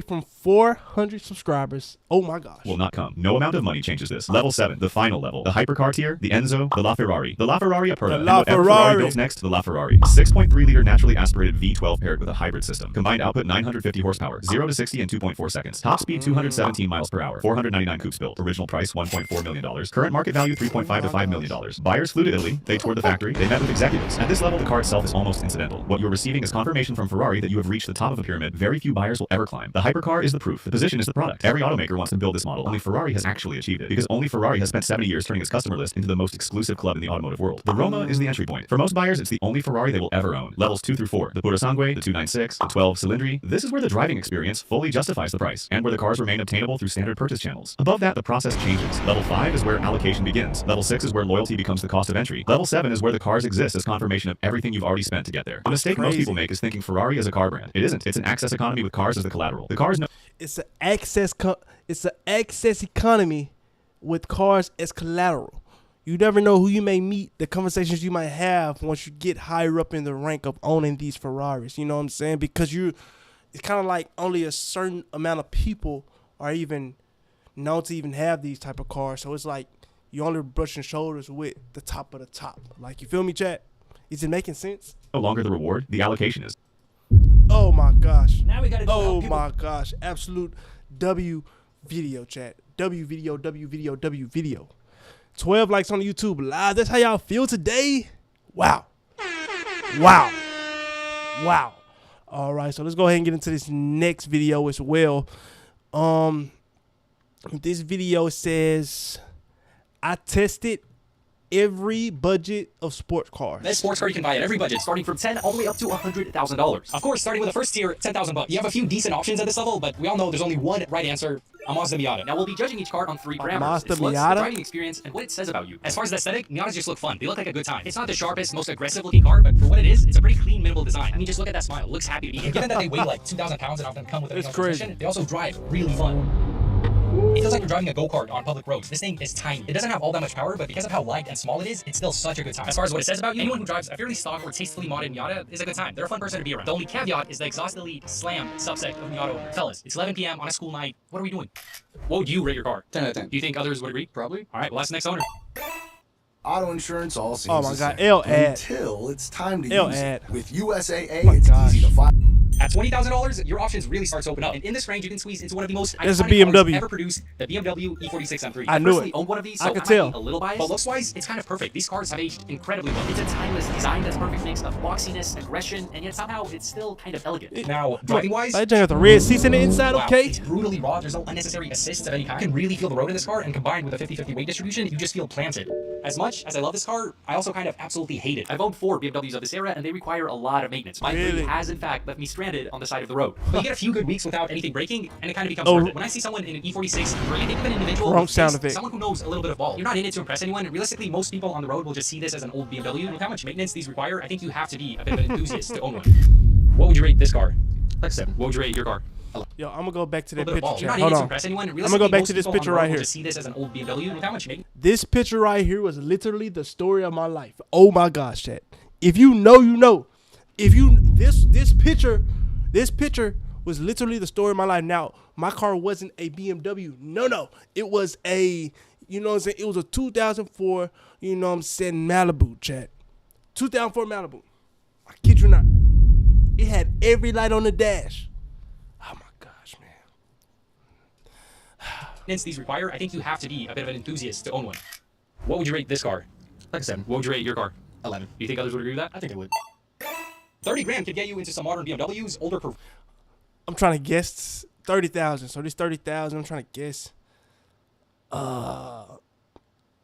from 400 subscribers. Oh my gosh. Will not come. No amount of money changes this. Level 7, the final level. The hypercar tier, the Enzo, the LaFerrari. The LaFerrari Aperta. The LaFerrari. Ferrari builds next, the LaFerrari. 6.3-liter naturally aspirated V12 paired with a hybrid system. Combined output 950 horsepower. 0 to 60 in 2.4 seconds. Top speed 217 miles per hour. 499 coupes built. Original price $1.4 million. Current market value $3.5 to $5 million. Buyers flew to Italy. They toured the factory. They met with executives. At this level, the car itself is almost incidental. What you're receiving is confirmation from Ferrari that you have reached the top of a pyramid very few buyers will ever climb. The hypercar is the proof. The position is the product. Every automaker wants to build this model. Only Ferrari has actually achieved it, because only Ferrari has spent 70 years turning its customer list into the most exclusive club in the automotive world. The Roma is the entry point. For most buyers, it's the only Ferrari they will ever own. Levels 2 through 4, the Purosangue, the 296, the 12 Cilindri. This is where the driving experience fully justifies the price, and where the cars remain obtainable through standard purchase channels. Above that, the process changes. Level 5 is where allocation begins. Level 6 is where loyalty becomes the cost of entry. Level 7 is where the cars exist as confirmation of everything you've already spent to get there. The mistake most people make is thinking Ferrari is a car brand. It isn't. It's an access economy with cars as the collateral. The cars know. It's an access economy with cars as collateral. You never know who you may meet, the conversations you might have once you get higher up in the rank of owning these Ferraris. You know what I'm saying? Because it's kind of like only a certain amount of people are even known to even have these type of cars. So it's like you only brushing shoulders with the top of the top. Like, you feel me, chat? Is it making sense? No longer the reward, the allocation is. Oh my gosh. Now we gotta do Oh my gosh. Absolute W video, chat. W video. 12 likes on the YouTube live. That's how y'all feel today? Wow. All right, so let's go ahead and get into this next video as well. This video says, I tested every budget of sports cars. This sports car you can buy at every budget, starting from $10 all the way up to $100,000. Of course, starting with the first tier, $10,000. You have a few decent options at this level, but we all know there's only one right answer: a Mazda Miata. Now we'll be judging each car on 3 parameters: Mazda its looks, Miata? the driving experience, and what it says about you. As far as the aesthetic, Miatas just look fun. They look like a good time. It's not the sharpest, most aggressive looking car, but for what it is, it's a pretty clean, minimal design. I mean, just look at that smile. It looks happy to be here. Given that they weigh like 2,000 pounds and often come with a big transmission, they also drive really fun. It feels like you're driving a go-kart on public roads. This thing is tiny. It doesn't have all that much power, but because of how light and small it is, it's still such a good time. As far as what it says about you, anyone who drives a fairly stock or tastefully modded Miata is a good time. They're a fun person to be around. The only caveat is the exhaustively slammed subset of Miata owners. Fellas, it's 11 p.m. on a school night. What are we doing? What would you rate your car? 10 out of 10. Do you think others would agree? Probably. All right, well, that's the next owner. Auto insurance all seems Oh my the God, same L ad. until it's time to L use ad. it. With USAA, my it's gosh. easy to find. At $20,000, your options really start to open up. And in this range, you can squeeze into one of the most There's a iconic BMW. cars ever produced, the BMW E46 M3. I knew personally it. owned one of these, I so could might tell. be a little biased. But looks-wise, it's kind of perfect. These cars have aged incredibly well. It's a timeless design that's a perfect mix of boxiness, aggression, and yet somehow it's still kind of elegant. Now, driving-wise, I just got the red seats in the inside, wow, okay? it's brutally raw. There's no unnecessary assists of any kind. You can really feel the road in this car, and combined with a 50-50 weight distribution, you just feel planted. As much as I love this car, I also kind of absolutely hate it. I've owned 4 BMWs of this era, and they require a lot of maintenance. My 3 has, in fact, left me stranded on the side of the road. But you get a few good weeks without anything breaking, and it kind of becomes worth it. When I see someone in an E46, or I think of an individual who takes someone who knows a little bit of ball, you're not in it to impress anyone. Realistically, most people on the road will just see this as an old BMW. With how much maintenance these require, I think you have to be a bit of an enthusiast to own one. What would you rate this car? Like 7. What would you rate your car? Yo, I'm gonna go back to that picture. You're not Hold in it to on. impress anyone. I'm gonna go back to this picture right here. Just see this as an old BMW. With how much maintenance? This picture right here was literally the story of my life. Oh my gosh, chat. If you know, you know. If you this picture was literally the story of my life. Now, my car wasn't a BMW. No. It was a, you know what I'm saying? It was a 2004, you know what I'm saying, Malibu, chat. 2004 Malibu. I kid you not. It had every light on the dash. Oh my gosh, man. These require, I think you have to be a bit of an enthusiast to own one. What would you rate this car? Like 7. What would you rate your car? 11. Do you think others would agree with that? I think they would. 30 grand could get you into some modern BMWs, older. I'm trying to guess 30,000. So this 30,000, I'm trying to guess.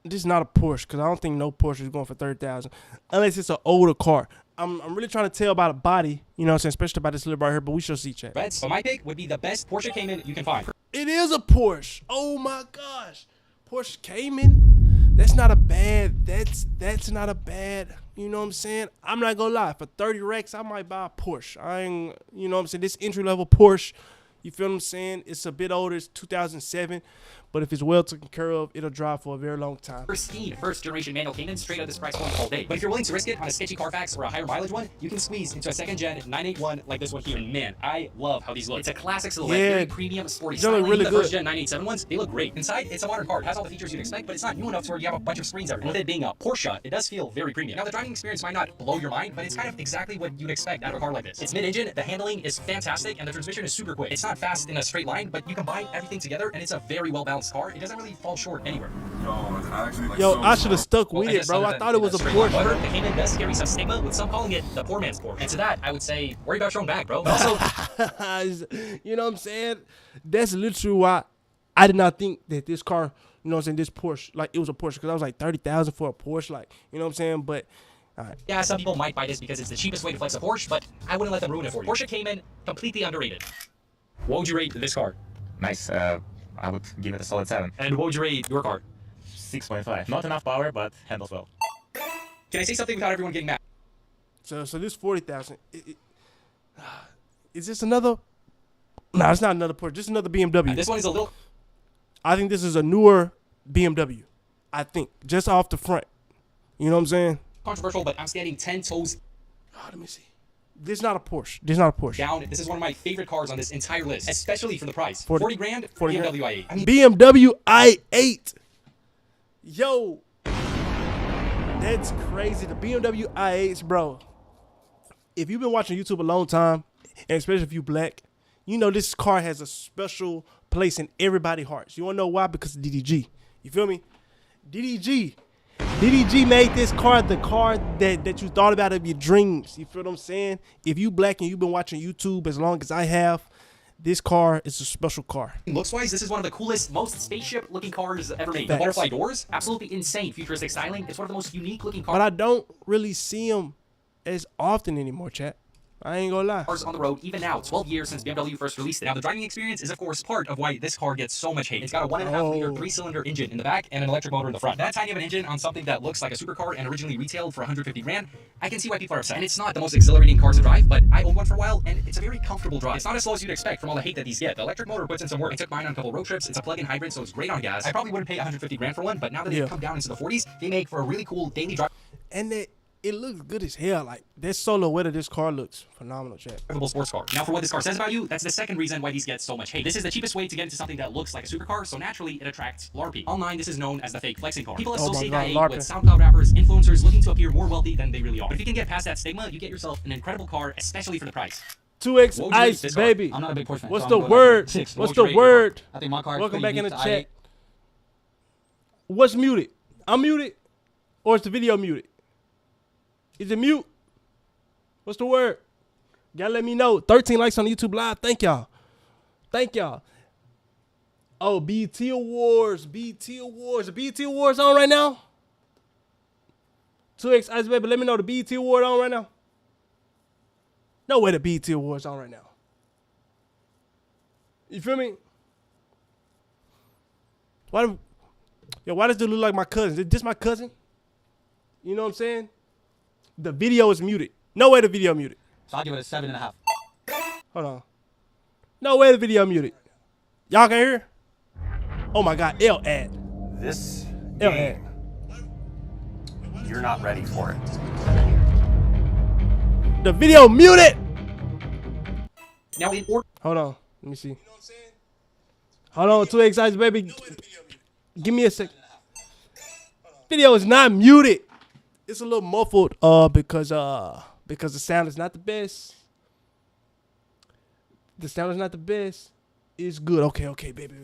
This is not a Porsche, because I don't think no Porsche is going for 30,000 unless it's an older car. I'm really trying to tell about a body, you know what I'm saying, especially about this little right here, but we shall see, chat. Reds, but my pick would be the best Porsche Cayman you can find. It is a Porsche. Oh my gosh. Porsche Cayman. That's not a bad, that's not a bad, you know what I'm saying? I'm not gonna lie, for 30 racks, I might buy a Porsche. I ain't, you know what I'm saying, this entry level Porsche, you feel what I'm saying? It's a bit older, it's 2007, but if it's well taken care of, it'll drive for a very long time. Pristine first generation manual Cayman straight at this price point all day. But if you're willing to risk it on a sketchy Carfax or a higher mileage one, you can squeeze into a second gen 981 like this one here. And man, I love how these look. It's a classic silhouette, very premium, sporty style. Really the good. first gen 987 ones, they look great. Inside, it's a modern car. It has all the features you'd expect, but it's not new enough to where you have a bunch of screens everywhere. With it being a Porsche, it does feel very premium. Now, the driving experience might not blow your mind, but it's kind of exactly what you'd expect out of a car like this. It's mid-engine, the handling is fantastic, and the transmission is super quick. It's not fast in a straight line, but you combine everything together, and it's a very well-balanced car. It doesn't really fall short anywhere. Yo, I should have stuck with it, bro. I thought it was a Porsche. However, the Cayman does carry some stigma, with some calling it the poor man's Porsche. And to that, I would say, worry about your own bag, bro. But also, you know what I'm saying? That's literally why I did not think that this car, you know what I'm saying, this Porsche, like it was a Porsche, because I was like 30,000 for a Porsche, like, you know what I'm saying? But yeah, some people might buy this because it's the cheapest way to flex a Porsche, but I wouldn't let them ruin it for you. Porsche Cayman, completely underrated. What would you rate this car? Nice. I would give it a solid 7. And what would you rate your car? 6.5. Not enough power, but handles well. Can I say something without everyone getting mad? So this 40,000, is this another? No, it's not another Porsche. This is another BMW. This one is a little. I think this is a newer BMW. I think just off the front. You know what I'm saying? Controversial, but I'm standing 10 toes. Oh, let me see. This is not a Porsche. This is not a Porsche. Down. This is one of my favorite cars on this entire list, especially for the price. 40 grand, 40 BMW i8. I mean, BMW i8. Yo, that's crazy. The BMW i8s, bro. If you've been watching YouTube a long time, and especially if you black, you know this car has a special place in everybody's hearts. You want to know why? Because of DDG. You feel me? DDG made this car the car that you thought about of your dreams. You feel what I'm saying? If you black and you've been watching YouTube as long as I have, this car is a special car. Looks-wise, this is one of the coolest, most spaceship-looking cars ever made. The butterfly doors, absolutely insane futuristic styling. It's one of the most unique-looking cars. But I don't really see them as often anymore, chat. I ain't gonna lie. Cars on the road, even now, 12 years since BMW first released it. Now, the driving experience is, of course, part of why this car gets so much hate. It's got a 1.5-liter 3-cylinder engine in the back and an electric motor in the front. That tiny of an engine on something that looks like a supercar and originally retailed for 150 grand, I can see why people are upset. And it's not the most exhilarating car to drive, but I owned one for a while, and it's a very comfortable drive. It's not as slow as you'd expect from all the hate that these get. The electric motor puts in some work. I took mine on a couple road trips. It's a plug-in hybrid, so it's great on gas. I probably wouldn't pay 150 grand for one, but now that they've come down into the 40s, they make for a really cool daily drive. And it looks good as hell. Like, that silhouette of this car looks phenomenal, chat. Sports car. Now, for what this car says about you, that's the second reason why these get so much hate. This is the cheapest way to get into something that looks like a supercar, so naturally it attracts LARPing. Online, this is known as the fake flexing car. People associate i8 with SoundCloud rappers, influencers looking to appear more wealthy than they really are. But if you can get past that stigma, you get yourself an incredible car, especially for the price. 2X Ice, baby. I'm not a big Porsche fan. What's the word? What's the word? I think my car. Welcome back in the chat. What's muted? I'm muted, or is the video muted? Is it mute? What's the word? Gotta let me know. 13 likes on YouTube Live. Thank y'all. Thank y'all. Oh, BT Awards. BT Awards. The BT Awards on right now? 2X Ice Baby, let me know the BET Award on right now. No way the BET Awards on right now. You feel me? Why does this look like my cousin? Is this my cousin? You know what I'm saying? The video is muted. No way the video muted. So I'll give it a 7.5. Hold on. No way the video muted. Y'all can hear? Oh my God, L ad. This L game, ad. you're not ready for it. The video muted. Now in order. Hold on. Let me see. Hold on, 2X Ice Baby. Give me a sec. Video is not muted. It's a little muffled because the sound is not the best. The sound is not the best. It's good. Okay, baby.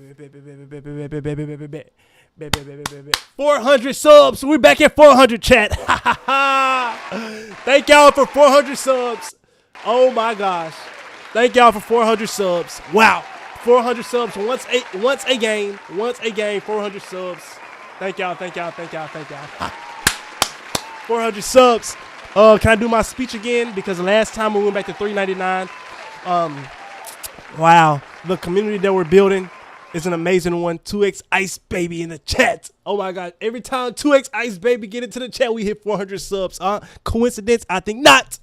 400 subs. We're back at 400, chat. Thank y'all for 400 subs. Oh my gosh. Thank y'all for 400 subs. Wow. 400 subs once a game, 400 subs. Thank y'all. 400 subs. Can I do my speech again? Because last time we went back to $3.99. Wow, the community that we're building is an amazing one. 2X Ice Baby in the chat. Oh my God, every time 2X Ice Baby get into the chat, we hit 400 subs. Coincidence? I think not.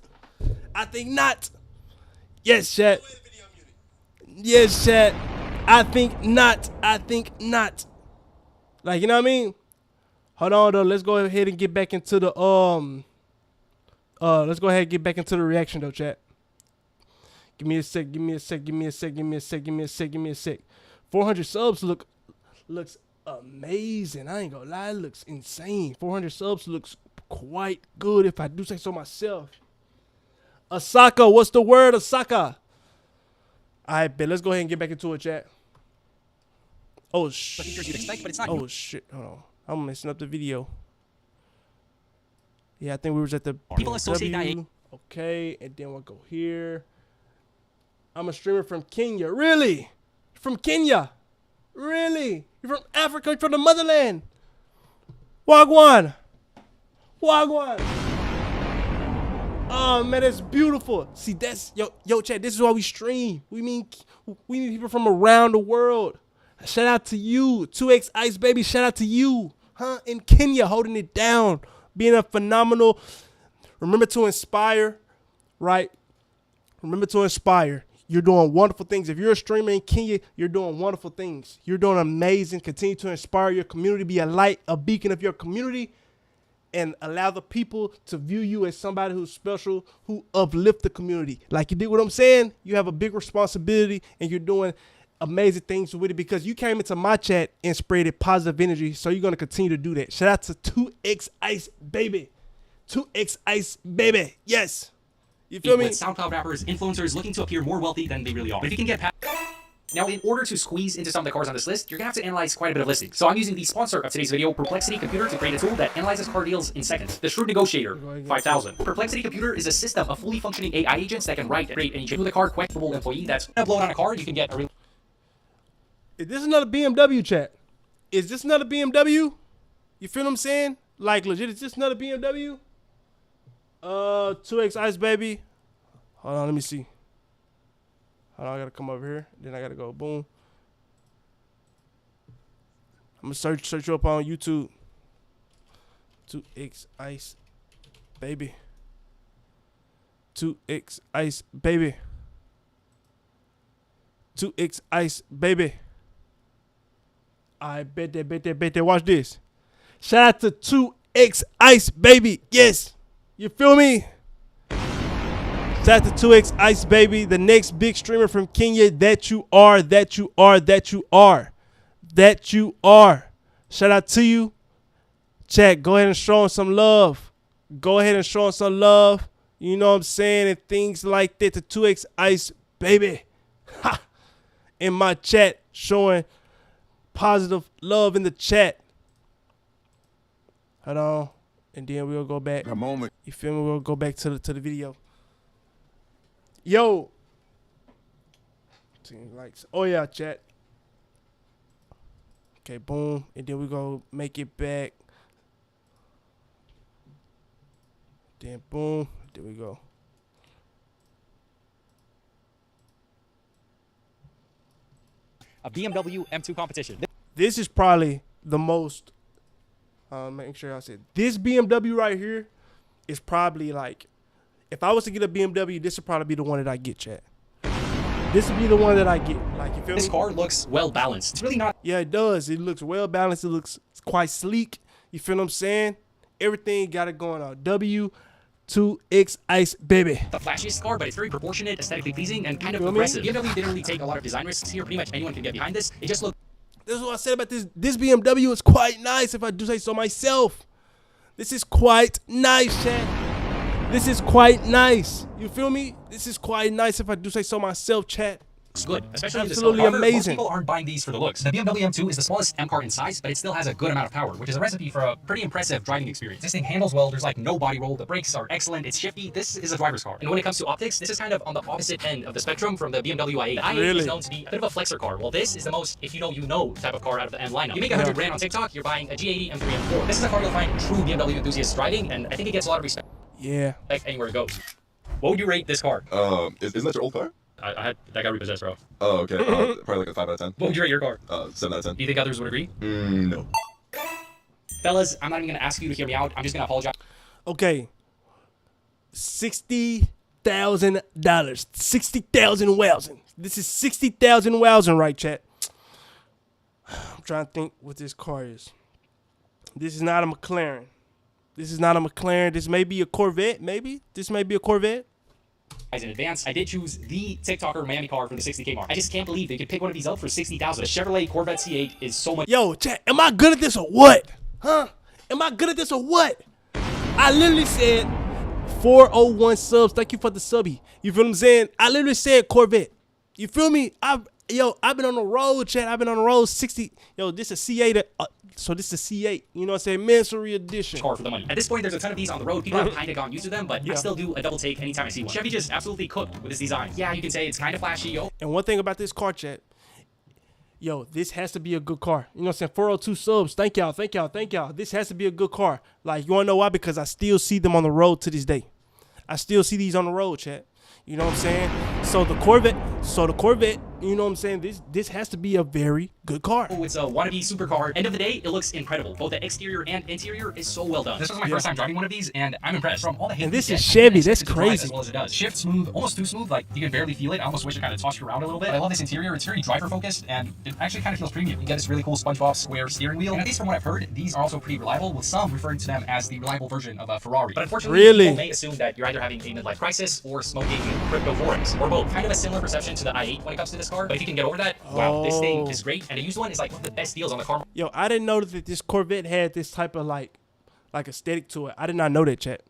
Yes, chat. Yes, chat. I think not. Like, you know what I mean? Hold on though. Let's go ahead and get back into the let's go ahead and get back into the reaction though, chat. Give me a sec. 400 subs looks amazing. I ain't gonna lie, it looks insane. 400 subs looks quite good if I do say so myself. Asaka, what's the word, Asaka? Alright, bet. Let's go ahead and get back into it, chat. Oh shit. Features you'd expect, but it's not. Oh shit. Hold on. I'm messing up the video. Yeah, I think we was at the People associate that. Okay, and then we'll go here. I'm a streamer from Kenya. Really? From Kenya? Really? You're from Africa? You're from the motherland? Wagwan. Oh man, that's beautiful. See, that's yo, chat. This is why we stream. We need people from around the world. Shout out to you, 2X Ice Baby. Shout out to you, in Kenya, holding it down, being a phenomenal. Remember to inspire, right? Remember to inspire. You're doing wonderful things. If you're a streamer in Kenya, you're doing wonderful things. You're doing amazing. Continue to inspire your community. Be a light, a beacon of your community, and allow the people to view you as somebody who's special, who uplift the community. Like, you did what I'm saying? You have a big responsibility, and you're doing amazing things with it because you came into my chat and spreaded positive energy. So you're going to continue to do that. Shout out to 2X Ice Baby. 2X Ice Baby. Yes. You feel me? With SoundCloud rappers, influencers looking to appear more wealthy than they really are. But if you can get past. Now, in order to squeeze into some of the cars on this list, you're going to have to analyze quite a bit of listings. So I'm using the sponsor of today's video, Perplexity Computer, to create a tool that analyzes car deals in seconds. The Shrewd Negotiator, 5,000. Perplexity Computer is a system of fully functioning AI agents that can write and create any change with a car questionable employee that's blown on a car. You can get a. Is this another BMW, chat? Is this another BMW? You feel what I'm saying? Like, legit, is this another BMW? 2X Ice Baby. Hold on, let me see. Hold on, I gotta come over here. Then I gotta go boom. I'm gonna search you up on YouTube. 2X Ice Baby. 2X Ice Baby. 2X Ice Baby. I bet that. Watch this. Shout out to 2X Ice Baby. Yes. You feel me? Shout out to 2X Ice Baby, the next big streamer from Kenya. That you are. Shout out to you. Chat, go ahead and show him some love. You know what I'm saying? And things like that to 2X Ice Baby. Ha! In my chat, showing positive love in the chat. Hold on. And then we'll go back. A moment. You feel me? We'll go back to the video. Yo. 10 likes. Oh yeah, chat. Okay, boom. And then we go make it back. Then boom. There we go. A BMW M2 competition. This is probably the most. Make sure I said this BMW right here is probably like, if I was to get a BMW, this would probably be the one that I get, chat. This would be the one that I get. Like, you feel This me? car looks well balanced. It's really not. Yeah, it does. It looks well balanced. It looks quite sleek. You feel what I'm saying? Everything got it going on. W2X Ice, baby. The flashiest car, but it's very proportionate, aesthetically pleasing, and kind of Feel me? aggressive. BMW didn't really take a lot of design risks here. Pretty much anyone can get behind this. It just looks This is what I said about this. This BMW is quite nice, if I do say so myself. This is quite nice, chat. This is quite nice. You feel me? This is quite nice, if I do say so myself, chat. good, especially Absolutely in this. However, most amazing. people aren't buying these for the looks. The BMW M2 is the smallest M car in size, but it still has a good amount of power, which is a recipe for a pretty impressive driving experience. This thing handles well. There's like no body roll. The brakes are excellent. It's shifty. This is a driver's car. And when it comes to optics, this is kind of on the opposite end of the spectrum from the BMW i8. The i8 Really? is known to be a bit of a flexor car. Well, this is the most, if you know type of car out of the M lineup. You make 100 grand on TikTok, you're buying a G80, M3, M4. This is a car you'll find true BMW enthusiasts driving, and I think it gets a lot of respect Yeah. anywhere it goes. What would you rate this car? Isn't that your old car? I that got repossessed, bro. Oh, okay. Probably like a 5 out of 10. What would you rate your car? 7 out of 10. Do you think others would agree? No. Fellas, I'm not even gonna ask you to hear me out. I'm just gonna apologize. Okay. $60,000. 60,000 wowsing. This is 60,000 wowsing, right, chat? I'm trying to think what this car is. This is not a McLaren. This is not a McLaren. This may be a Corvette, maybe. This may be a Corvette. In advance, I did choose the TikToker Miami car for the 60K mark. I just can't believe they could pick one of these up for 60,000. The Chevrolet Corvette C8 is so much. Yo, chat, am I good at this or what? Huh? Am I good at this or what? I literally said 401 subs. Thank you for the subby. You feel what I'm saying? I literally said Corvette. You feel me? I've been on the road, chat. I've been on the road 60. Yo, this is a C8. So this is a C8. You know what I'm saying? Mansory edition. Car for the money. At this point, there's a ton of these on the road. People have kind of gotten used to them, but I still do a double take anytime I see one. Chevy just absolutely cooked with this design. Yeah, you can say it's kind of flashy, yo. And one thing about this car, chat. Yo, this has to be a good car. You know what I'm saying? 402 subs. Thank y'all. Thank y'all. Thank y'all. This has to be a good car. Like, you want to know why? Because I still see them on the road to this day. I still see these on the road, chat. You know what I'm saying? So the Corvette, you know what I'm saying? This has to be a very good car. Oh, it's a wannabe supercar. End of the day, it looks incredible. Both the exterior and interior is so well done. This was my first time driving one of these, and I'm impressed. From all the And this is Chevy. That's crazy. As well as it does. Shift smooth, almost too smooth. Like you can barely feel it. I almost wish it kind of tossed you around a little bit. But I love this interior. It's very driver focused, and it actually kind of feels premium. You get this really cool SpongeBob square steering wheel. And at least from what I've heard, these are also pretty reliable, with some referring to them as the reliable version of a Ferrari. But unfortunately, people may assume that you're either having a midlife crisis or smoking crypto forex, or both. Kind of a similar perception to the i8 when it comes to this car. But if you can get over that, wow, this thing is great. And a used one is like one of the best deals on the car. Yo, I didn't know that this Corvette had this type of like aesthetic to it. I did not know that, chat.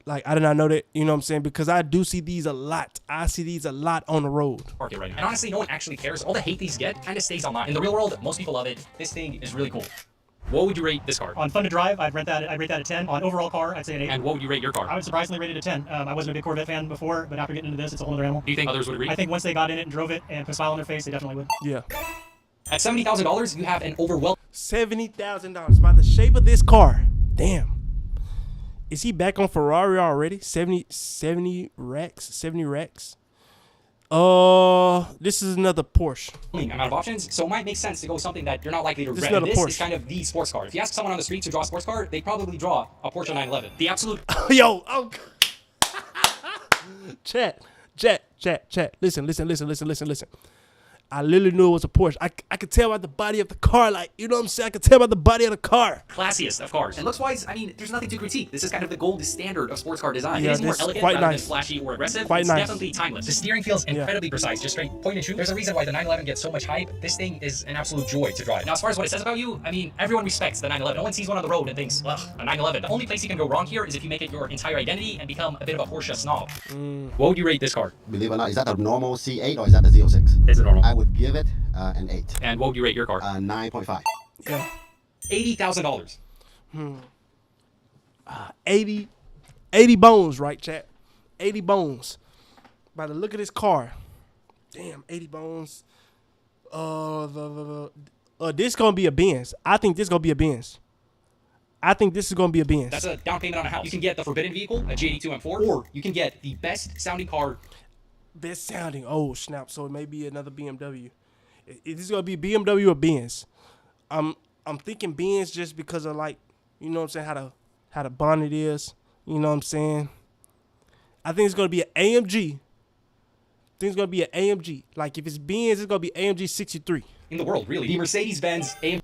Like, I did not know that, you know what I'm saying? Because I do see these a lot. I see these a lot on the road. Market right now. And honestly, no one actually cares. All the hate these get kind of stays online. In the real world, most people love it. This thing is really cool. What would you rate this car? On fun to drive, I'd rate that a 10. On overall car, I'd say an 8. And what would you rate your car? I would surprisingly rate it a 10. I wasn't a big Corvette fan before, but after getting into this, it's a whole other animal. Do you think others would agree? I think once they got in it and drove it and put a smile on their face, they definitely would. Yeah. At $70,000, you have an overwhelming $70,000 by the shape of this car. Damn. Is he back on Ferrari already? 70 racks? 70 racks? This is another Porsche. amount of options, so it might make sense to go with something that you're not likely to This is regret. not a This Porsche. is kind of the sports car. If you ask someone on the street to draw a sports car, they probably draw a Porsche 911. The absolute Yo, chat. Listen. I literally knew it was a Porsche. I could tell by the body of the car, like, you know what I'm saying? I could tell by the body of the car. classiest of cars. And looks-wise, I mean, there's nothing to critique. This is kind of the gold standard of sports car design. Yeah, it is more this is elegant quite rather nice. than flashy or aggressive. Quite it's nice. definitely timeless. The steering feels incredibly precise, just straight point and shoot. There's a reason why the 911 gets so much hype. This thing is an absolute joy to drive. Now, as far as what it says about you, I mean, everyone respects the 911. No one sees one on the road and thinks, ugh, a 911. The only place you can go wrong here is if you make it your entire identity and become a bit of a Porsche snob. What would you rate this car? Believe it or not, is that a normal C8 or is that the Z06? Is it normal? I would give it an 8. And what would you rate your car? 9.5. Yeah. $80,000. 80 bones, right, chat? 80 bones. By the look of this car. Damn, 80 bones. This gonna be a Benz. I think this gonna be a Benz. I think this is gonna be a Benz. That's a down payment on a house. You can get the forbidden vehicle, a G82 M4, or you can get the best sounding car. Best sounding. Oh snap! So it may be another BMW. Is this gonna be BMW or Benz? I'm thinking Benz just because of like, you know what I'm saying, how the bonnet is. You know what I'm saying? I think it's gonna be an AMG. I think it's gonna be an AMG. Like if it's Benz, it's gonna be AMG 63. In the world, really. The Mercedes-Benz AMG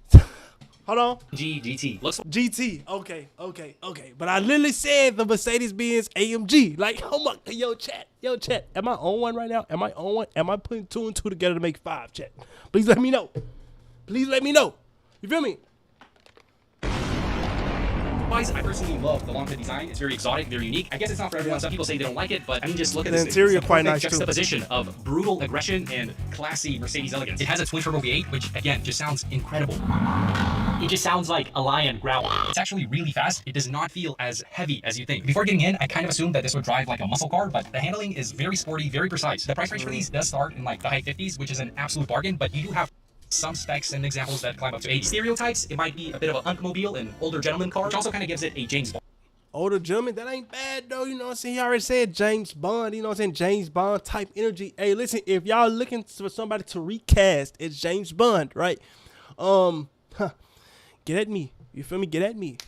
Hold on. GT. Looks GT. Okay. But I literally said the Mercedes-Benz AMG. Like, oh my, yo, chat. Am I on one right now? Am I on one? Am I putting 2 and 2 together to make 5, chat? Please let me know. You feel me? I personally love the long fit design. It's very exotic, very unique. I guess it's not for everyone. Some people say they don't like it, but I mean, just look at The this. interior It's a quite perfect nice, too. juxtaposition of brutal aggression and classy Mercedes elegance. It has a twin turbo V8, which again just sounds incredible. It just sounds like a lion growling. It's actually really fast. It does not feel as heavy as you think. Before getting in, I kind of assumed that this would drive like a muscle car, but the handling is very sporty, very precise. The price range for these does start in like the high 50s, which is an absolute bargain, but you do have some specs and examples that climb up to 80. Stereotypes, it might be a bit of a hunkmobile, an older gentleman car, which also kind of gives it a James Bond. Older gentleman, that ain't bad though. You know what I'm saying? He already said James Bond. You know what I'm saying? James Bond type energy. Hey, listen, if y'all looking for somebody to recast, it's James Bond, right? Get at me. You feel me? Get at me.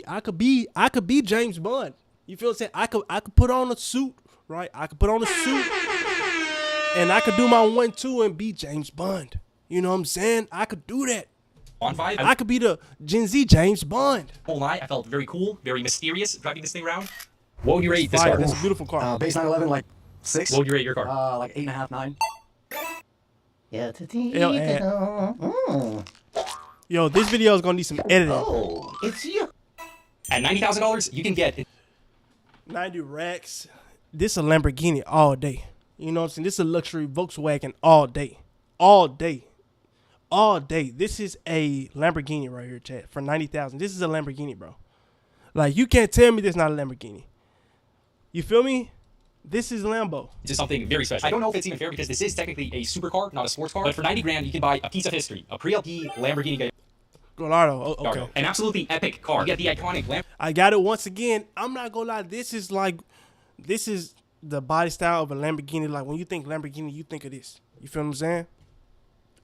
I could be James Bond. You feel what I'm saying? I could put on a suit, right? I could put on a suit and I could do my 1-2 and be James Bond. You know what I'm saying? I could do that. On 5, I could be the Gen Z James Bond. whole lie, I felt very cool, very mysterious driving this thing around. What would you rate this Fire. car? This is a beautiful car. Base 911, like 6. What would you rate your car? Like 8.5, 9. Yeah, Yo, this video is gonna need some editing. Oh, it's you. At $90,000, you can get 90 racks. This a Lamborghini all day. You know what I'm saying? This is a luxury Volkswagen all day. This is a Lamborghini right here, chat, for 90,000. This is a Lamborghini, bro. Like, you can't tell me this is not a Lamborghini. You feel me? This is Lambo. to something very special. I don't know if it's even fair because this is technically a supercar, not a sports car. But for 90 grand, you can buy a piece of history, a pre-LP Lamborghini Gallardo. Okay. Gallardo. An absolutely epic car. You get the iconic Lamborghini. I got it once again. I'm not gonna lie. This is the body style of a Lamborghini. Like, when you think Lamborghini, you think of this. You feel what I'm saying?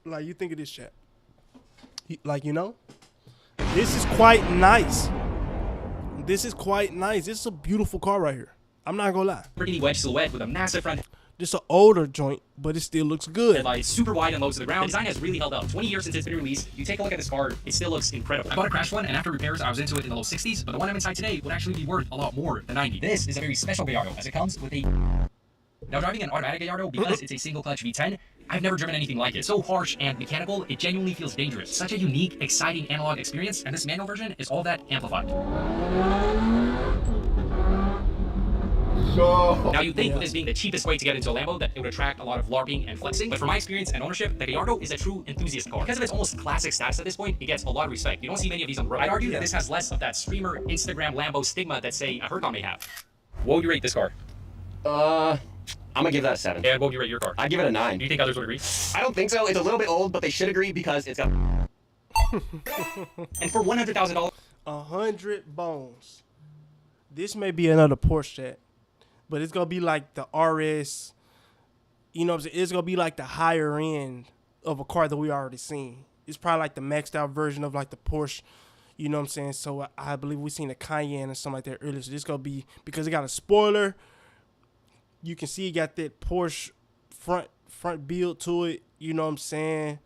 Like, you think of this, chat. Like, you know? This is quite nice. This is a beautiful car right here. I'm not gonna lie. Lamborghini wedge silhouette with a massive front Just an older joint, but it still looks good. headlights, super wide and low to the ground. The design has really held up. 20 years since it's been released. You take a look at this car, it still looks incredible. I bought a crash one, and after repairs, I was into it in the low 60s, but the one I'm inside today would actually be worth a lot more than 90. This is a very special Gallardo, as it comes with a... Now, driving an automatic Gallardo, because it's a single-clutch V10, I've never driven anything like it. So harsh and mechanical, it genuinely feels dangerous. Such a unique, exciting analog experience, and this manual version is all that amplified. Now, you'd think with this being the cheapest way to get into a Lambo that it would attract a lot of LARPing and flexing, but from my experience and ownership, the Gallardo is a true enthusiast car. Because of its almost classic status at this point, it gets a lot of respect. You don't see many of these on the road. I'd argue that this has less of that streamer Instagram Lambo stigma that, say, a Huracan may have. What would you rate this car? I'm gonna give that a 7. And what would you rate your car? I'd give it a 9. Do you think others would agree? I don't think so. It's a little bit old, but they should agree because it's got... And for $100,000... 100 bones. This may be another Porsche, chat. But it's going to be like the RS, you know what I'm saying? It's going to be like the higher end of a car that we already seen. It's probably like the maxed out version of like the Porsche, you know what I'm saying? So I believe we seen a Cayenne or something like that earlier. So this going to be, because it got a spoiler, you can see it got that Porsche front build to it, you know what I'm saying?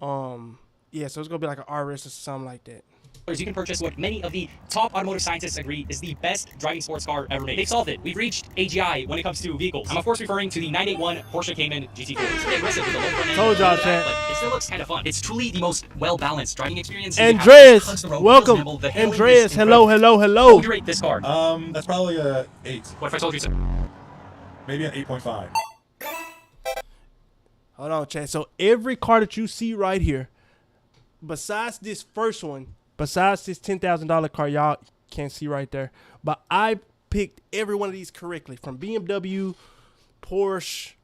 Yeah, so it's going to be like an RS or something like that. You can purchase what many of the top automotive scientists agree is the best driving sports car ever made. They've solved it. We've reached AGI when it comes to vehicles. I'm of course referring to the 981 Porsche Cayman GT4. It's pretty aggressive with the low front end. Told y'all, chat. But it still looks kind of fun. It's truly the most well-balanced driving experience. Andreas, welcome. Andreas, hello. What would you rate this car? That's probably a 8. What if I told you so? Maybe an 8.5. Hold on, chat. So every car that you see right here, besides this first one, besides this $10,000 car y'all can't see right there, but I picked every one of these correctly, from BMW, Porsche,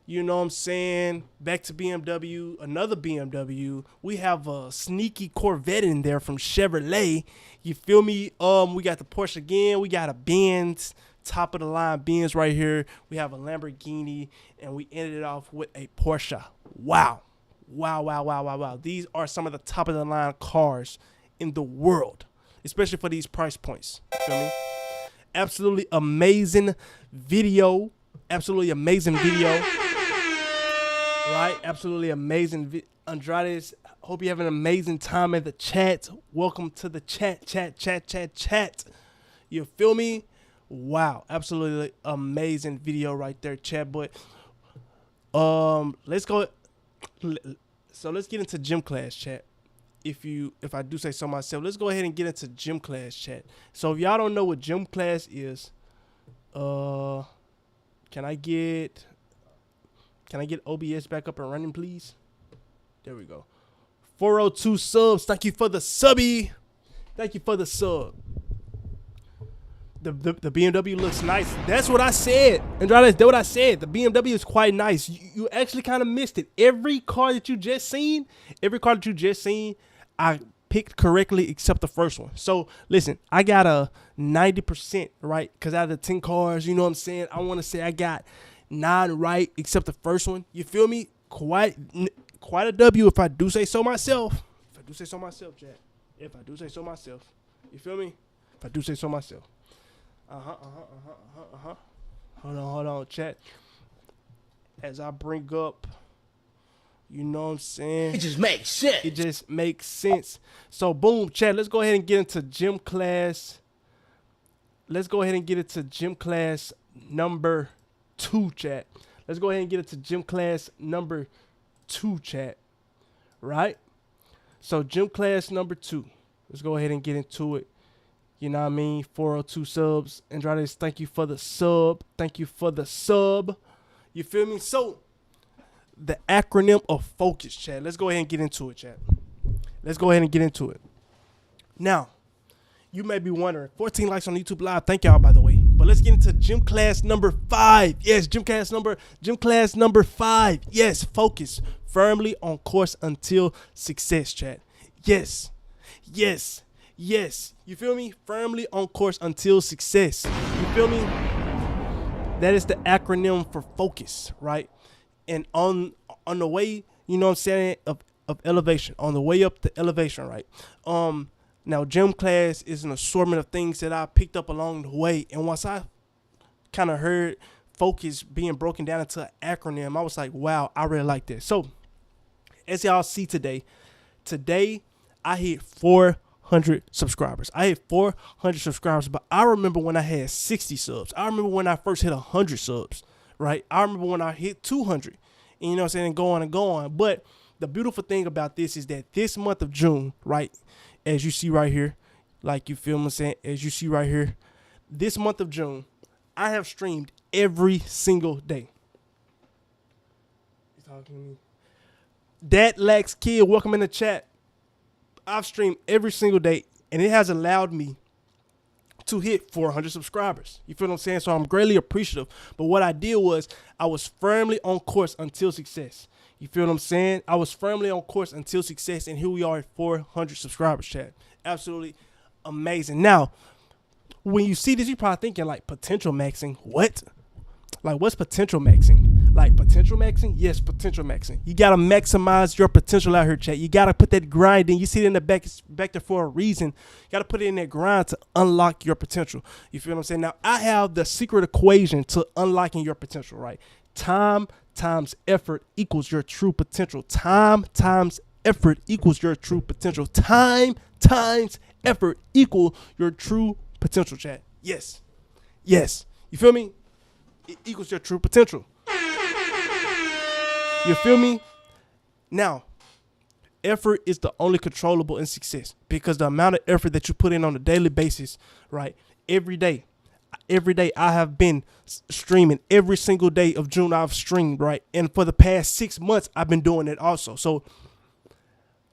You know what I'm saying? Back to BMW, another BMW. We have a sneaky Corvette in there from Chevrolet. You feel me? We got the Porsche again. We got a Benz, top of the line Benz right here. We have a Lamborghini, and we ended it off with a Porsche. Wow. Wow, wow, wow, wow, wow. These are some of the top of the line cars in the world, especially for these price points. Feel me? Absolutely amazing video. Absolutely amazing video. Right? Absolutely amazing. Andrades, hope you have an amazing time in the chat. Welcome to the chat. You feel me? Wow. Absolutely amazing video right there, chat. But let's go. So let's get into gym class, chat. If I do say so myself, let's go ahead and get into gym class, chat. So if y'all don't know what gym class is, can I get OBS back up and running, please? There we go. 402 subs. Thank you for the subby. Thank you for the sub. The BMW looks nice. That's what I said. Andrade, that's what I said. The BMW is quite nice. You actually kind of missed it. Every car that you just seen, I picked correctly except the first one. So listen, I got a 90%, right? Because out of the 10 cars, you know what I'm saying? I want to say I got 9 right except the first one. You feel me? Quite a W if I do say so myself. Jack. If I do say so myself. You feel me? If I do say so myself. Hold on, chat. As I bring up, you know what I'm saying? It just makes sense. So boom, chat. Let's go ahead and get into gym class. Number 2, chat. Let's go ahead and get into gym class number 2, chat. Right? So gym class number 2. Let's go ahead and get into it. You know what I mean? 402 subs. Andrade, thank you for the sub. You feel me? So the acronym of focus, chat. Let's go ahead and get into it, chat. Now, you may be wondering, 14 likes on YouTube Live. Thank y'all, by the way. But let's get into gym class number 5. Yes, gym class number 5. Yes, focus firmly on course until success, chat. Yes. You feel me? Firmly on course until success. You feel me? That is the acronym for focus, right? And on the way, you know what I'm saying, of elevation, on the way up to elevation, right? Now, gym class is an assortment of things that I picked up along the way. And once I kind of heard focus being broken down into an acronym, I was like, wow, I really like this. So, as y'all see today I hit 400 subscribers. But I remember when I had 60 subs. I remember when I first hit 100 subs, right? I remember when I hit 200. And you know what I'm saying? Go on. But the beautiful thing about this is that this month of June, right, as you see right here, like you feel me saying, as you see right here, this month of June, I have streamed every single day. You talking to me? That Lax Kid, welcome in the chat. I've streamed every single day, and it has allowed me to hit 400 subscribers. You feel what I'm saying? So I'm greatly appreciative. But what I did was I was firmly on course until success. You feel what I'm saying? I was firmly on course until success, and here we are at 400 subscribers, chat. Absolutely amazing. Now, when you see this, you're probably thinking, like, potential maxing. What? Like, what's potential maxing? Like, potential maxing? Yes, potential maxing. You got to maximize your potential out here, chat. You got to put that grind in. You see it in the back there for a reason. You got to put it in that grind to unlock your potential. You feel what I'm saying? Now, I have the secret equation to unlocking your potential, right? Time times effort equals your true potential. Time times effort equals your true potential. Time times effort equal your true potential, chat. Yes. You feel me? It equals your true potential. You feel me? Now, effort is the only controllable in success, because the amount of effort that you put in on a daily basis, right? Every day I have been streaming. Every single day of June I've streamed, right? And for the past 6 months I've been doing it also. So,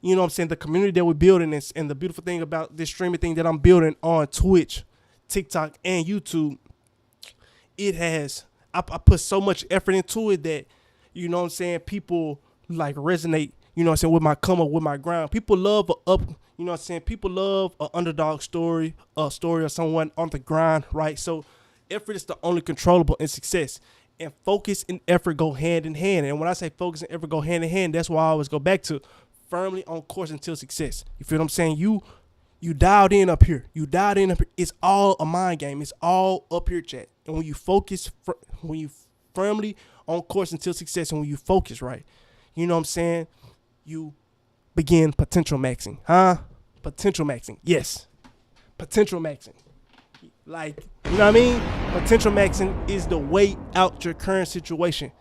you know what I'm saying, the community that we're building is, and the beautiful thing about this streaming thing that I'm building on Twitch, TikTok, and YouTube, it has, I put so much effort into it that, you know what I'm saying, people like resonate, you know what I'm saying, with my come up, with my grind. People love you know what I'm saying, people love an underdog story, a story of someone on the grind, right? So effort is the only controllable in success. And focus and effort go hand in hand. And when I say focus and effort go hand in hand, that's why I always go back to firmly on course until success. You feel what I'm saying? You dialed in up here. You dialed in up here. It's all a mind game. It's all up here, chat. And when you focus, when you firmly on course until success, and when you focus right, you know what I'm saying, you begin potential maxing. Potential maxing. Yes. Potential maxing. Like, you know what I mean? Potential maxing is the way out your current situation.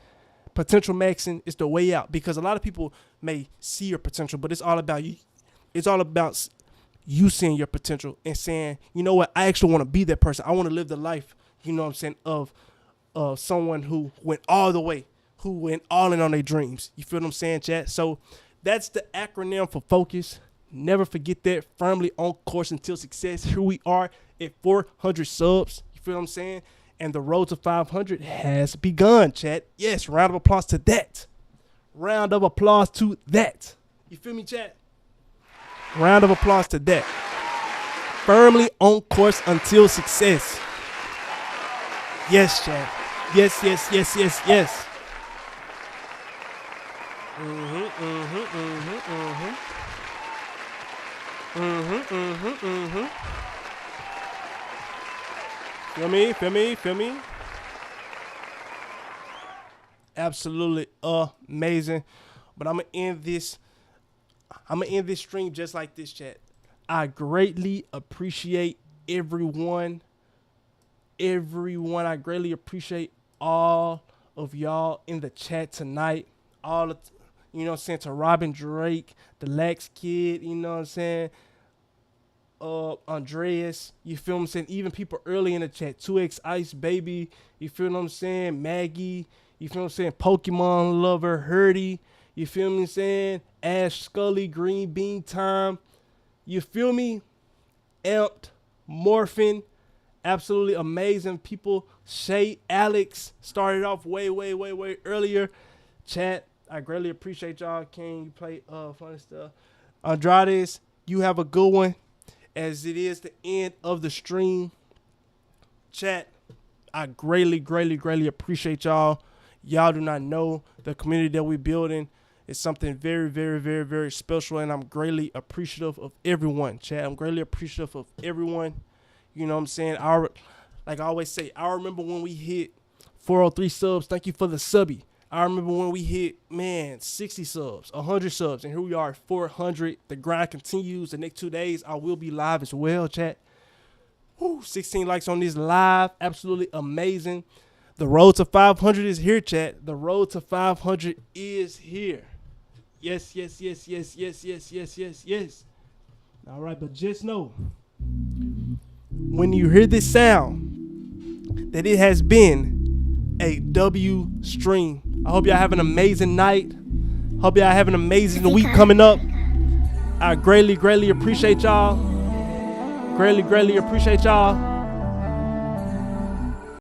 Potential maxing is the way out, because a lot of people may see your potential, but it's all about you. It's all about you seeing your potential and saying, you know what, I actually want to be that person. I want to live the life, you know what I'm saying, of someone who went all the way, who went all in on their dreams. You feel what I'm saying, chat? So that's the acronym for focus. Never forget that. Firmly on course until success. Here we are at 400 subs. You feel what I'm saying? And the road to 500 has begun, chat. Yes, round of applause to that. Round of applause to that. You feel me, chat? Round of applause to that. Firmly on course until success. Yes, chat. Yes, yes, yes, yes, yes. Feel me? Absolutely amazing. But I'm gonna end this stream just like this, chat. I greatly appreciate everyone. I greatly appreciate all of y'all in the chat tonight. All of, you know what I'm saying, to Robin Drake, the Lex Kid, you know what I'm saying, Andreas, you feel what I'm saying, even people early in the chat, 2X Ice Baby, you feel what I'm saying, Maggie, you feel what I'm saying, Pokemon Lover, Hurdy, you feel what I'm saying, Ash Scully, Green Bean Time, you feel me, Amped, Morphin, absolutely amazing people. Shay, Alex started off way earlier. Chat, I greatly appreciate y'all. King, you play funny stuff. Andrades, you have a good one. As it is the end of the stream. Chat, I greatly appreciate y'all. Y'all do not know the community that we're building is something very special, and I'm greatly appreciative of everyone. Chat, I'm greatly appreciative of everyone. You know what I'm saying? Like I always say, I remember when we hit 403 subs. Thank you for the subby. I remember when we hit, 60 subs, 100 subs, and here we are at 400. The grind continues. The next 2 days, I will be live as well, chat. 16 likes on this live. Absolutely amazing. The road to 500 is here, chat. The road to 500 is here. Yes. All right, but just know, when you hear this sound, that it has been a W stream. I hope y'all have an amazing night. Hope y'all have an amazing week coming up. I greatly appreciate y'all. Greatly appreciate y'all.